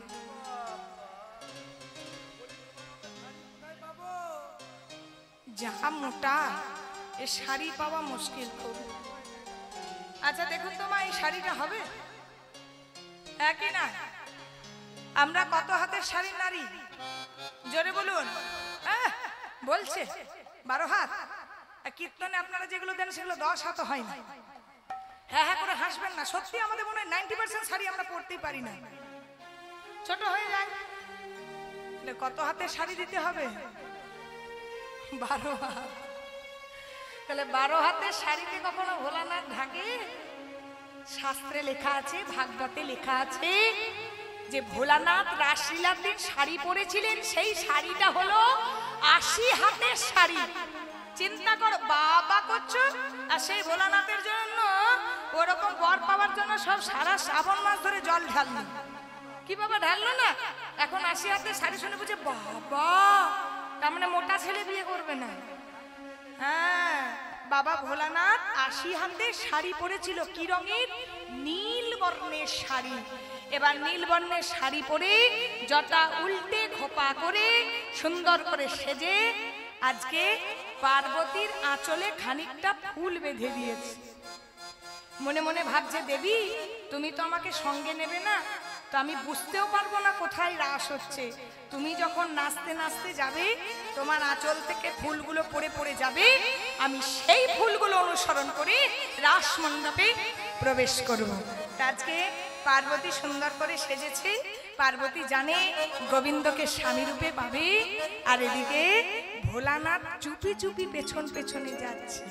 যা মোটা, এ শাড়ি পাওয়া মুশকিল খুব। আচ্ছা দেখুন তো মা, এই শাড়িটা হবে? একই না? আমরা কত হাতের শাড়ির নারী? জোরে বলুন। বলছে 12 হাত। কীর্তনে আপনারা যেগুলো দেন সেগুলো 10 হাতও হয় না। হ্যাঁ হ্যাঁ করে হাসবেন না, সত্যি আমাদের মনে হয় 90% শাড়ি আমরা পরতেই পারি না, ছোট হয়ে যায়। কত হাতের শাড়ি দিতে হবে? 12 হাত। তাহলে 12 হাতের শাড়িতে কখনো ভোলানাথ ঢাকে? শাস্ত্রে লেখা আছে, ভাগবতে লেখা আছে যে ভোলানাথ রাসলীলার দিন শাড়ি পরেছিলেন, সেই শাড়িটা হলো 80 হাতের শাড়ি। চিন্তা করো, বাবা করছো, আর সেই ভোলানাথের জন্য ওরকম বর পাওয়ার জন্য সব সারা শ্রাবণ মাস ধরে জল ঢাললো। কি বাবা ঢাললো না? এখন 80 হাতের শাড়ি শুনে বুঝে বাবা, তার মানে মোটা ছেলে বিয়ে করবে না। হ্যাঁ, বাবা ভোলানাথ 80 হাতের শাড়ি পরেছিল। কি রঙের? নীল বর্ণের শাড়ি। এবার নীল বর্ণের শাড়ি পরে জটা উল্টে খোপা করে সুন্দর করে সেজে আজকে পার্বতীর আঁচলে খানিকটা ফুল বেঁধে দিয়েছে। মনে মনে ভাবছে, দেবী তুমি তো আমাকে সঙ্গে নেবে না, তো আমি বুঝতেও পারবো না কোথায় রাস হচ্ছে। তুমি যখন নাচতে নাচতে যাবে, তোমার আঁচল থেকে ফুলগুলো পড়ে পড়ে যাবে, আমি সেই ফুলগুলো অনুসরণ করে রাস মণ্ডপে প্রবেশ করব। আজকে পার্বতী সুন্দর করে সেজেছে। পার্বতী জানে গোবিন্দকে স্বামী রূপে পাবে, আর এদিকে ভোলানাথ চুপি চুপি পেছন পেছনে যাচ্ছে।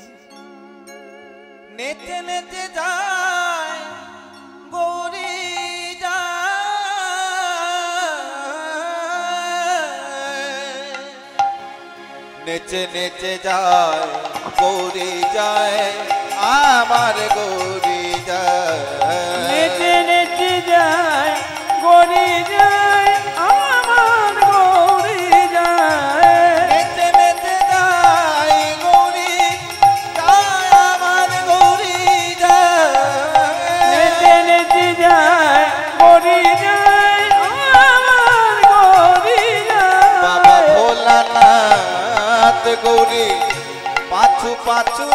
নেচে নেচে যায় গৌরী যায়, নেচে নেচে যায় গৌরী যায়, আমার গৌরী যায়। নেচে নেচে যায় গৌরী যায়, আমার গৌরী যায়। নেচে নেচে যায় গৌরী যায়, আমার গৌরী যায়। নেচে নেচে যায় গৌরী যায়, আমার গৌরী যায়। বাবা ভোলানাথ গৌরী পাছু পাছু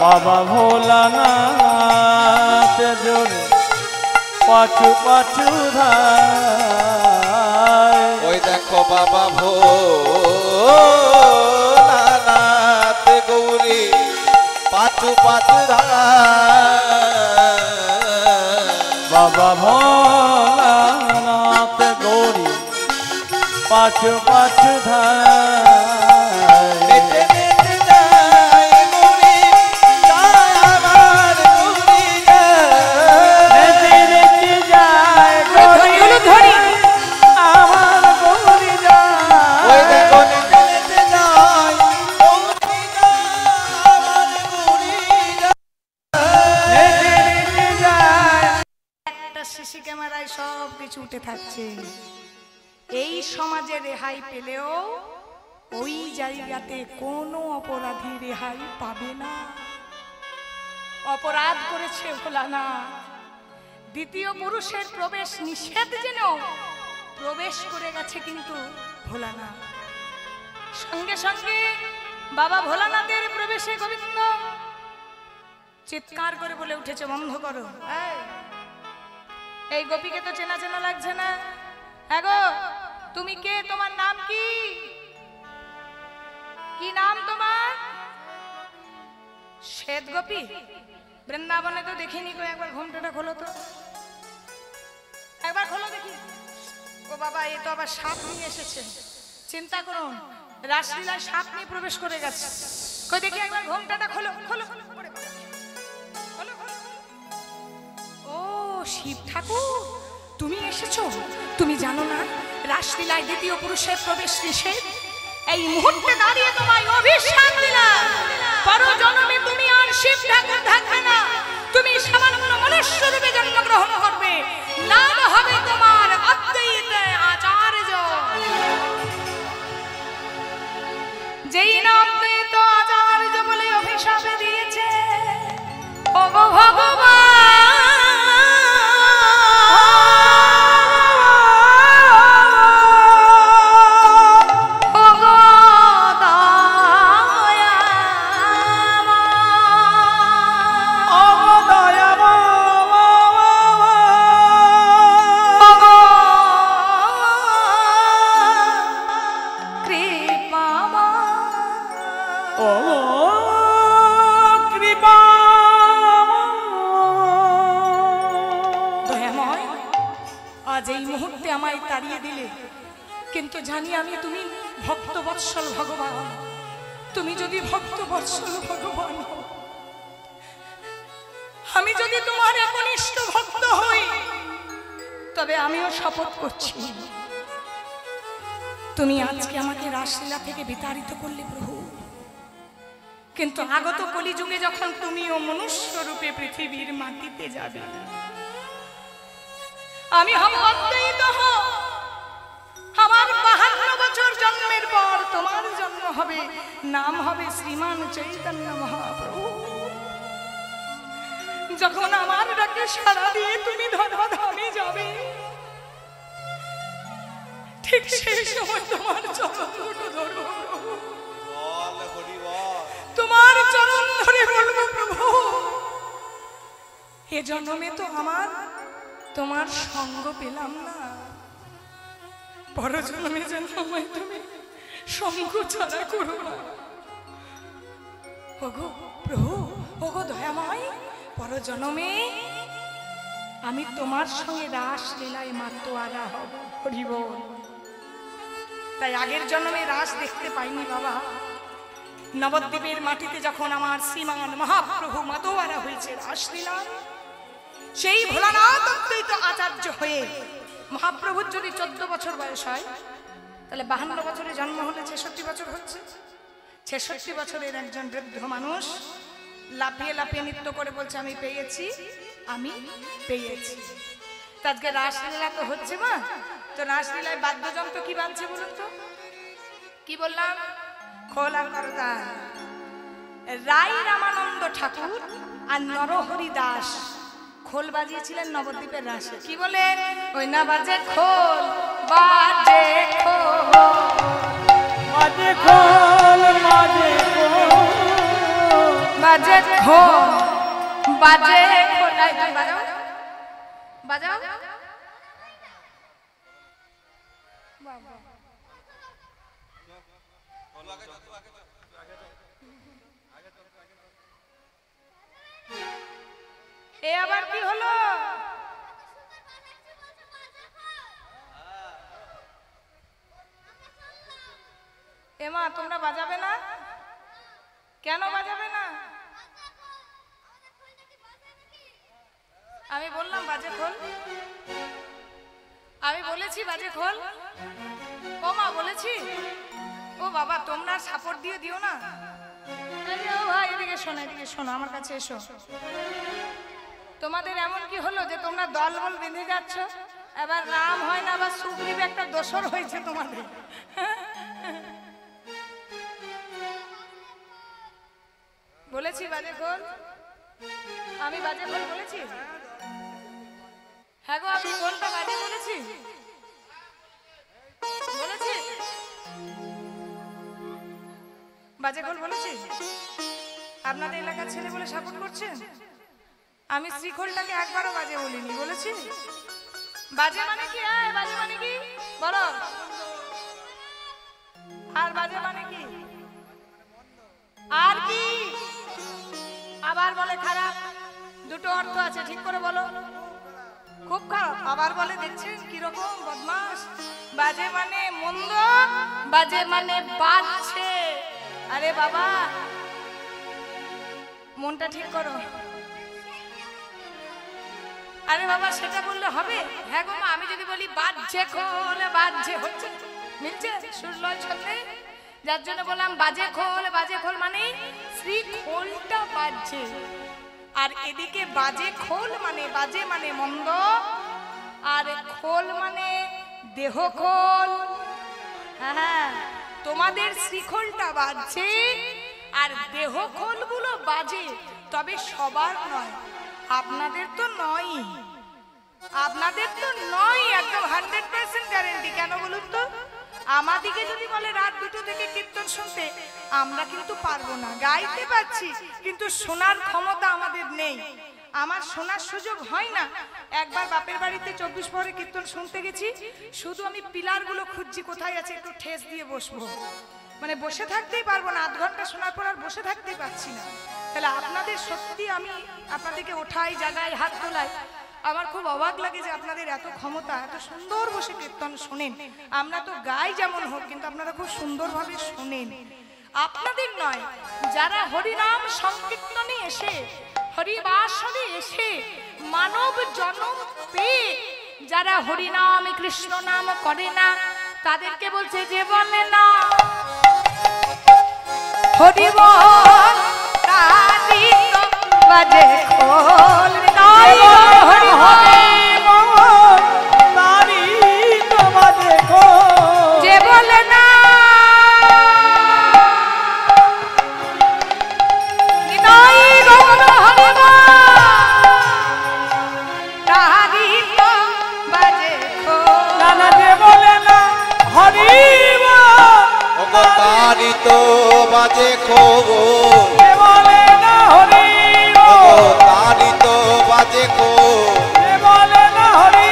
বাবা ভোলানাথ জোরে পাছু পাছু ধায়। ওই দেখো বাবা ভোলানাথ গৌরী পাছু পাছু বাবা ভোলানাথ গৌরী পাছু পাছু ধায়। নেচে নেচে যায় গৌরী যায়, আমার গৌরী যায়। নেচে নেচে যায় গৌরী ধরি আমার গৌরী ওই যায়। দেখো নেচে নেচে যায় গৌরী যায়, আমার গৌরী যায়। নেচে নেচে যায়। একটা সিসি ক্যামেরায় সব কিছু উঠে থাকছে। এই সমাজে রেহাই পেলেও ওই জায়গাতে কোনো অপরাধী রেহাই পাবে না। অপরাধ করেছে ভোলানাথ, দ্বিতীয় পুরুষের প্রবেশ নিষেধ জেনেও প্রবেশ করে গেছে কিন্তু ভোলানাথ। সঙ্গে সঙ্গে বাবা ভোলানাথের প্রবেশে গোবিন্দ চিৎকার করে বলে উঠেছে, বন্ধ করো। এই গোপীকে তো চেনা চেনা লাগছে না। হ্যাঁ গো, তুমি কে? তোমার নাম কি? কি নাম তোমার? শ্বেত গোপী? বৃন্দাবনে তো দেখিনি গো, একবার ঘোমটাটা খোলো তো, একবার খোলো দেখি। ও বাবা, এ তো আবার সাপ নিয়ে এসেছে। চিন্তা করুন, রাসলীলায় সাপ নিয়ে প্রবেশ করে গেছে। কই দেখি একবার ঘোমটাটা খোলো খোলো খোলো। ওরে বাবা, খোলো, খোলো, খোলো। ও শিব ঠাকুর, তুমি এসেছো? তুমি জানো না রাসলীলায় দ্বিতীয় পুরুষের প্রবেশ নিষেধ? এই মুহূর্তে দাঁড়িয়ে তোমায় অভিশাপ দিলাম, পরজন্মে তুমি আর শিব ঠাকুর থাকবে না, তুমি সামান্য মনুষ্য রূপে জন্মগ্রহণ করবে, নাম হবে তোমার অদ্বৈত আচার্য। যেই না অদ্বৈত আচার্য বলে অভিশাপ দিয়েছে, ওগো ভগবান, আমায় তাড়িয়ে দিলে, কিন্তু জানি আমি তুমি ভক্ত বৎসল ভগবান। তুমি যদি ভক্ত বৎসল ভগবান হও, আমি যদি তোমার একনিষ্ঠ ভক্ত হই, তবে আমিও শপথ করছি, তুমি আজকে আমাকে রাসলীলা থেকে বিতাড়িত করলে প্রভু, কিন্তু আগত কলিযুগে যখন তুমিও মনুষ্য রূপে পৃথিবীর মাটিতে যাবে, আমি হব অদ্বৈত। আমার 52 বছর জন্মের পর তোমার জন্ম হবে, নাম হবে শ্রীমান চৈতন্য মহাপ্রভু। যখন আমার ডাকে সাড়া দিয়ে তুমি ধর্মধামে যাবে, ঠিক সেই সময় তোমার চরণ দুটো ধরবো প্রভু, তোমার চরণ ধরে বলবো প্রভু, এ জন্মে তো আমার তোমার সঙ্গ পেলাম না, পরজন্মে যেন আমায় তুমি সঙ্গ ছাড়া করো না। ওগো প্রভু, ওগো দয়াময়, পরজন্মে আমি তোমার সঙ্গে রাসলীলায় মাতোয়ারা হব। হরি বল। তাই আগের জন্মে রাস দেখতে পাইনি বাবা, নবদ্বীপের মাটিতে যখন আমার শ্রীমান মহাপ্রভু মাতোয়ারা হয়েছে রাসলীলা, সেই ভোলানাথ অদ্বৈত আচার্য হয়ে মহাপ্রভুর যদি 14 বছর বয়স হয়, তাহলে 52 বছরে জন্ম হলে 66 বছর হচ্ছে। 66 বছরের একজন বৃদ্ধ মানুষ লাফিয়ে লাফিয়ে নৃত্য করে বলছে, আমি পেয়েছি, আমি পেয়েছি। আজকে রাসলীলা তো হচ্ছে মা, তো রাসলীলায় বাদ্যযন্ত্র কি বাজছে বলুন তো? কি বললাম? খোল আর করতাল। রাই রামানন্দ ঠাকুর আর নরহরি দাস খোল বাজিয়েছিলেন নবদ্বীপের রাসে। কি বলে? ওই না বাজে খোল, বাজে খোল, বাজে খোল, বাজে খোল, বাজে খোল, বাজে খোল। তুমি বাজাও, বাজাও। এ আবার কি হলো? এমা তোমরা বাজাবে না? কেন বাজাবে না? আমি বললাম বাজে খোল, আমি বলেছি বাজে খোল। ও মা বলেছি। ও বাবা, তোমরা সাপোর্ট দিয়ে দিও না। ও ভাই এদিকে শোনো, এদিকে শোনো, আমার কাছে এসো। তোমাদের এমন কি হলো যে তোমরা দলবল বেঁধে যাচ্ছ? এবার রাম হয় না, আবার সুগ্রীব একটা দোসর হয়েছে তোমাদের। বলেছি বাজে খোল, আমি বাজে খোল বলেছি। হ্যাঁ গো, আমি কোনটা বাজে বলেছি? বলেছি বাজে খোল বলেছি। আপনাদের এলাকার ছেলে বলে সাপোর্ট করছেন। আমি শ্রীখোলটাকে একবারও বাজে বলিনি, বলেছি বাজে মানে কি? বাজে মানে কি বলো? আর বাজে মানে কি? আর কি? আবার বলে খারাপ। দুটো অর্থ আছে, ঠিক করে বলো। খুব খারাপ। আবার বলে, দেখছেন কিরকম বদমাস। বাজে মানে মন্দ, বাজে মানে বাজছে। আরে বাবা, মনটা ঠিক করো। আরে বাবা, সেটা বললে হবে? হ্যাঁ গো মা, আমি যদি বলি বাজছে খোল, বাজছে, হচ্ছে? মিলছে? সুর লয় ছন্দে? যার জন্য বললাম বাজে খোল। বাজে খোল মানে শ্রী খোলটা বাজছে। আর এদিকে বাজে খোল মানে, বাজে মানে মন্দ, আর খোল মানে দেহ খোল। হ্যাঁ, তোমাদের শ্রীখোলটা বাজছে আর দেহ খোলগুলো বাজে, তবে সবার নয়। আপনাদের তো নয়, আপনাদের তো নয়, একদম 100% গ্যারেন্টি। কেন বলুন তো? আমাদিকে যদি বলে রাত 2টো থেকে কীর্তন শুনতে, আমরা কিন্তু পারবো না। গাইতে পারছি, কিন্তু শোনার ক্ষমতা আমাদের নেই। আমার শোনার সুযোগ হয় না। একবার বাপের বাড়িতে 24 প্রহরে কীর্তন শুনতে গেছি, শুধু আমি পিলারগুলো খুঁজছি কোথায় আছে, একটু ঠেস দিয়ে বসবো। মানে বসে থাকতেই পারবো না, 8 ঘন্টা শোনার পর আর বসে থাকতেই পারছি না। তাহলে আপনাদের সত্যি, আমি আপনাদেরকে ওঠাই, জাগাই, হাত তোলাই। আমার খুব অবাক লাগে যে আপনাদের এত ক্ষমতা, এত সুন্দর বসে কীর্তন শোনেন। আমরা তো গাই যেমন হোক, কিন্তু আপনারা খুব সুন্দরভাবে শোনেন। আপনাদের নয়, যারা হরিনাম সংকীর্তনে এসে, হরিবাসনে এসে মানব জন্ম পেয়ে যারা হরিনাম কৃষ্ণ নাম করে না, তাদেরকে বলছে যে বলে না হরি বল, তারি তো বাজে খোল, তাই হরি বল, তারি তো বাজে খোল। যে বলে না নিতাই গৌর হরি বল, তারি তো বাজে খোল। নানা যে বলে না হরি ওগো তারি তো বাজে খোল, যে বলে না হরি ওগো তারি তো বাজে খোল, যে বলে না হরি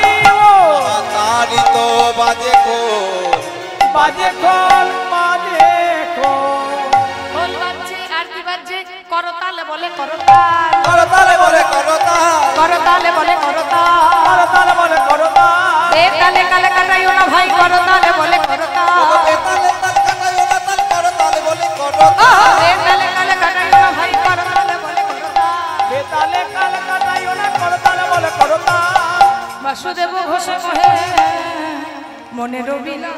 তারি তো বাজে খোল। বাজে খোল, বাজে খোল। খোল বাজছে আর কি বাজছে? করতাল বলে করতাল, করতালে বলে করতাল, করতালে বলে করতাল। করতাল বলে করতাল। এ কালে কালে কাটাইও না ভাই, করতালে বলে করতাল। ওগো বেতালে তাল কাটাইও না তাল, করতালে বলে করতাল। এ কালে কালে কাটাইও না ভাই, করতালে বলে করতাল। বেতালে কাল কাটাইও না, করতাল বলে করতাল। বাসুদেব ঘোষ কহে মনে রবিনা,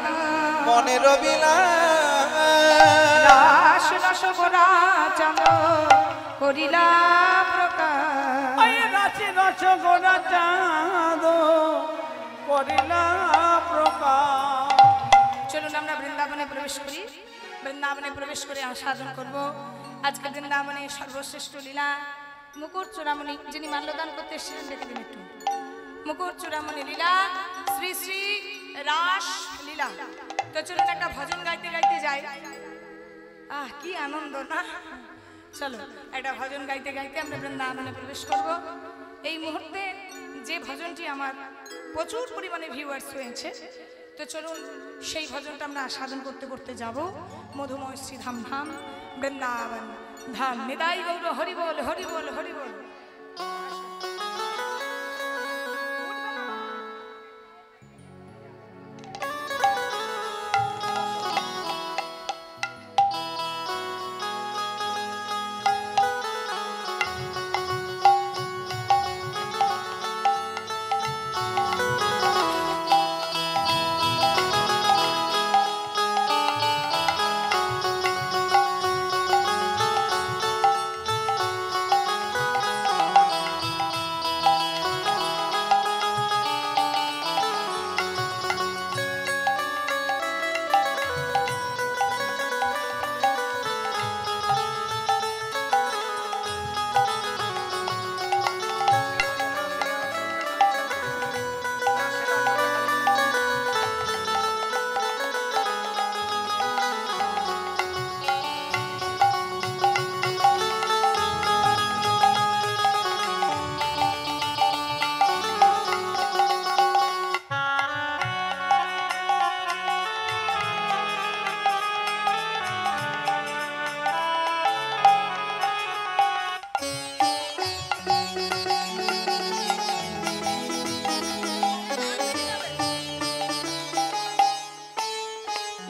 মনে রবিনা রাস রস গোরা চাঁদ করিলা প্রকাশ। ওই রাশি রস গোরা চাঁদ করিলা প্রকাশ। চলুন আমরা বৃন্দাবনে প্রবেশ করি। বৃন্দাবনে প্রবেশ করে আস্বাদন করব আজকে বৃন্দাবনে সর্বশ্রেষ্ঠ লীলা মুকুট চূড়ামণি, যিনি মাল্যদান করতে এসেছিলেন, দেখে দিন একটু। মুকুট চূড়ামণি লীলা, শ্রী শ্রী রাস লীলা। তো চলুন একটা ভজন গাইতে গাইতে যাই। কি আনন্দ না! চলো একটা ভজন গাইতে গাইতে আমরা বৃন্দাবনে প্রবেশ করব। এই মুহূর্তে যে ভজনটি আমার প্রচুর পরিমাণে ভিউয়ার্স হয়েছে, তো চলুন সেই ভজনটা আমরা আস্বাদন করতে করতে যাব। মধুময় শ্রী ধাম ধাম বৃন্দাবন ধাম, নিতাই গৌর হরি বল, হরি বল, হরি বল।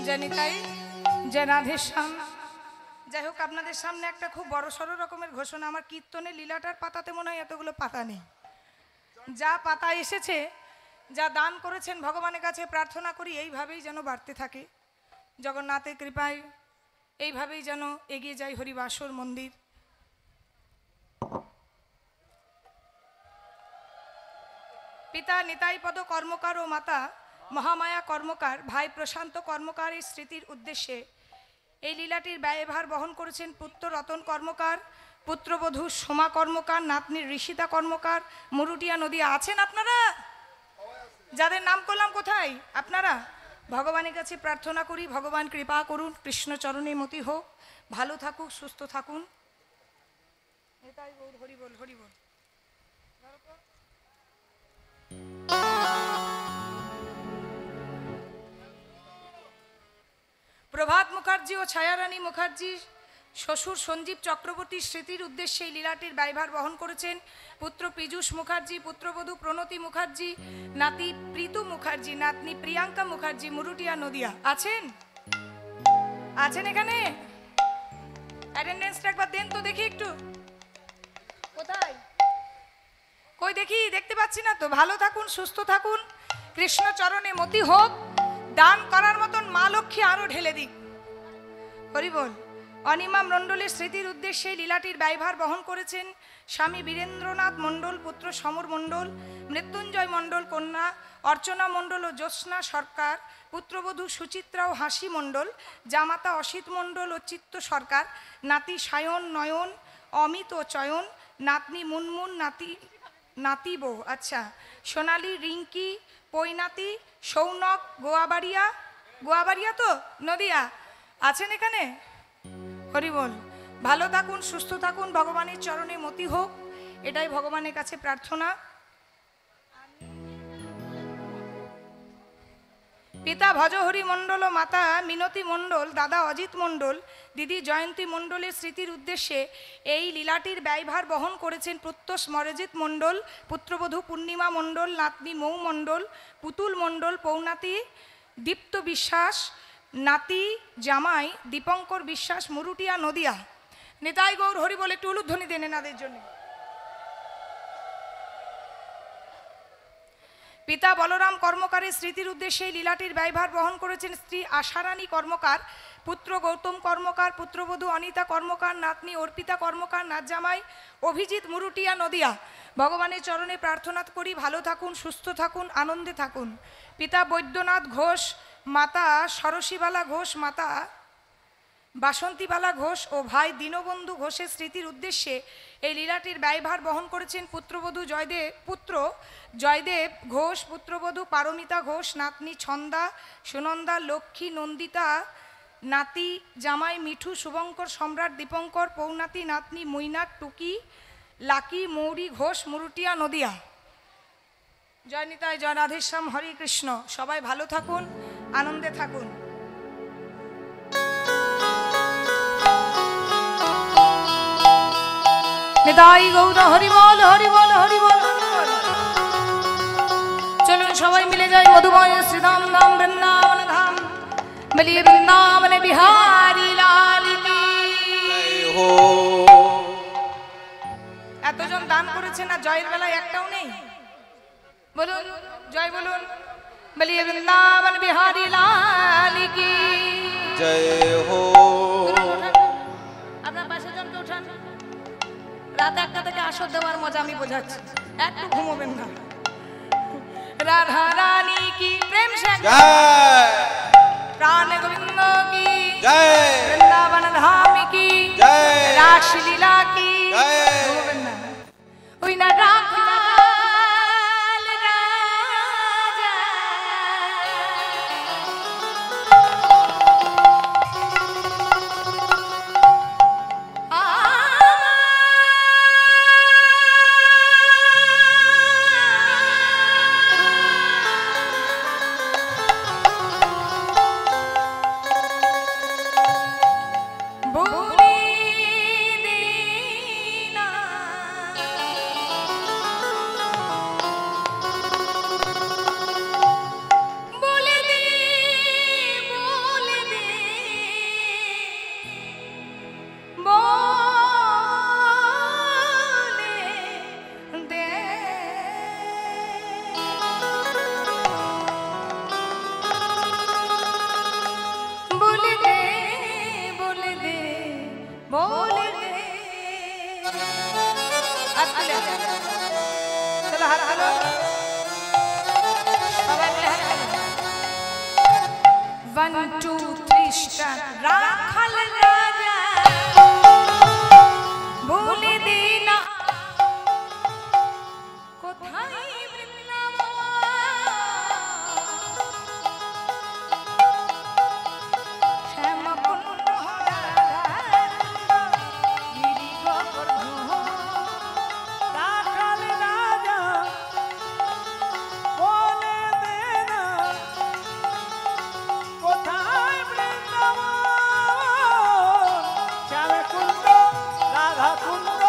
জানি তাই যে রাধেশ্যাম। যাই হোক, আপনাদের সামনে একটা খুব বড় সড়ো রকমের ঘোষণা। আমার কীর্তনের লীলাটার পাতাতে মনে হয় এতগুলো পাতা নেই। যা পাতা এসেছে, যা দান করেছেন, ভগবানের কাছে প্রার্থনা করি এইভাবেই যেন বাড়তে থাকে, জগন্নাথের কৃপায় এইভাবেই যেন এগিয়ে যায় হরিবাসর মন্দির। পিতা নিতাইপদ কর্মকার ও মাতা মহামায়া কর্মকার ভাই প্রশান্ত কর্মকারের স্মৃতির উদ্দেশ্যে এই লীলাটির ব্যয়ভার বহন করেছেন পুত্র রতন কর্মকার, পুত্রবধূ সোমা কর্মকার, নাতনি ঋষিতা কর্মকার, মুরুটিয়া নদী। আছেন আপনারা? যাদের নাম করলাম কোথায় আপনারা? ভগবানের কাছে প্রার্থনা করি, ভগবান কৃপা করুন, কৃষ্ণ চরণে মতি হোক, ভালো থাকুক, সুস্থ থাকুন। এটাই বল, হরি বল, হরি বল। প্রভাত মুখার্জি ও ছায়ারানী মুখার্জি শ্বশুর সঞ্জীব চক্রবর্তী স্মৃতির উদ্দেশ্যে এই লীলাটির ব্যয়ভার বহন করেছেন পুত্র পীযূষ মুখার্জি, পুত্রবধূ প্রণতি মুখার্জি, নাতি প্রীতু মুখার্জি, নাতনি প্রিয়াঙ্কা মুখার্জি, মুরুটিয়া নদিয়া। আছেন? আছেন এখানে? অ্যাটেন্ডেন্সটা একবার দেন তো দেখি একটু। কোথায়? কই দেখি, দেখতে পাচ্ছি না তো। ভালো থাকুন, সুস্থ থাকুন, কৃষ্ণ চরণে মতি হোক, দান করার মতন মা লক্ষ্মী আরো ঢেলে দিক। হরি বল। অনিমা মণ্ডলের স্মৃতির উদ্দেশ্যে লীলাটির ব্যয়ভার বহন করেছেন স্বামী বীরেন্দ্রনাথ মণ্ডল, পুত্র সমর মণ্ডল, মৃত্যুঞ্জয় মণ্ডল, কন্যা অর্চনা মণ্ডল ও জ্যোৎস্না সরকার, পুত্রবধূ সুচিত্রা ও হাসি মণ্ডল, জামাতা অসিত মণ্ডল ও চিত্ত সরকার, নাতি সায়ন, নয়ন, অমিত ও চয়ন, নাতনি মুনমুন, নাতি বউ আচ্ছা সোনালি, রিঙ্কি, পৈনাতি, সৌনক, গোয়াবাড়িয়া। গোয়াবাড়িয়া তো নদিয়া। আছেন এখানে? হরি বল। ভালো থাকুন, সুস্থ থাকুন, ভগবানের চরণে মতি হোক, এটাই ভগবানের কাছে প্রার্থনা। পিতা ভজহরি মণ্ডল ও মাতা মিনতি মণ্ডল, দাদা অজিত মণ্ডল, দিদি জয়ন্তী মণ্ডলের স্মৃতির উদ্দেশ্যে এই লীলাটির ব্যয়ভার বহন করেছেন পুত্র স্মরজিৎ মণ্ডল, পুত্রবধূ পূর্ণিমা মণ্ডল, নাতনি মৌ মণ্ডল, পুতুল মণ্ডল, পৌনাতি দীপ্ত বিশ্বাস, নাতি জামাই দীপঙ্কর বিশ্বাস, মুরুটিয়া নদিয়া। নিতাই গৌর হরি বলে একটু উলুধ্বনি দেন এনাদের জন্য। পিতা বলরাম কর্মকারের স্মৃতির উদ্দেশ্যে এই লীলাটির ব্যয়ভার বহন করেছেন স্ত্রী আশারানী কর্মকার, পুত্র গৌতম কর্মকার, পুত্রবধূ অনিতা কর্মকার, নাতনি অর্পিতা কর্মকার, নাতজামাই অভিজিৎ, মুরুটিয়া নদিয়া। ভগবানের চরণে প্রার্থনা করি, ভালো থাকুন, সুস্থ থাকুন, আনন্দে থাকুন। পিতা বৈদ্যনাথ ঘোষ, মাতা সরসীবালা ঘোষ, মাতা বাসন্তীবালা ঘোষ ও ভাই দীনবন্ধু ঘোষের স্মৃতির উদ্দেশ্যে এই লীলাটির ব্যয়ভার বহন করেছেন পুত্রবধূ পুত্র জয়দেব ঘোষ, পুত্রবধূ পারমিতা ঘোষ, নাতনি ছন্দা, সুনন্দা, লক্ষ্মী, নন্দিতা, নাতি জামাই মিঠু, শুভঙ্কর, সম্রাট, দীপঙ্কর, পৌনাতি, নাতনি মৈনাক, টুকি, লাকি, মৌরি ঘোষ, মুরুটিয়া নদিয়া। জয় নিতাই, জয় রাধেশ্যাম, হরে কৃষ্ণ। সবাই ভালো থাকুন, আনন্দে থাকুন। নিতাই গৌর হরি বল, হরি বল, হরি বল, হরি বল। চলুন সবাই মিলে যাই মধুময় শ্রীধাম ধাম বৃন্দাবন ধাম, বলিয়ে বৃন্দাবন বিহারী লাল কি জয় হো। এতজন দান করেছেন আর জয়ের বেলায় একটাও নেই। বলুন জয় বলুন, বলিয়ে বৃন্দাবন বিহারী লাল কি জয় হো। আপনার পাশে জনকে উঠান। রাত 1টা থেকে আসর দেওয়ার মজা আমি বোঝাচ্ছি, একটু ঘুমোবেন না। রাধা রানী কি প্রেম সে জয়। প্রাণ গোবিন্দ কি জয়। বৃন্দাবন ধাম কি জয়। রাসলীলা কি জয়। ঘুমোবেন না। ওই না রাখাল রাজা বলি দিনা बोले दे चलो हाथ हलो सबाई मिले हाथ हलो 1 2 3 स्टार्ट राखल राजा भूले दीना कोথায় রাখাল রাজা বলে দে না কোথায় বৃন্দাবন শ্যামকুণ্ড রাধাকুণ্ড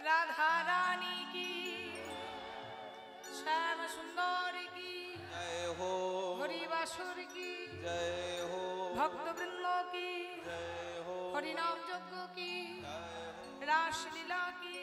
রাধা রানী কি, শ্যাম সুন্দর কি, জয় হো হরিবাসর কি, জয় হো ভক্তবৃন্দ কি, জয় হো হরিনাম যজ্ঞ কি, জয় হো রাসলীলা কি,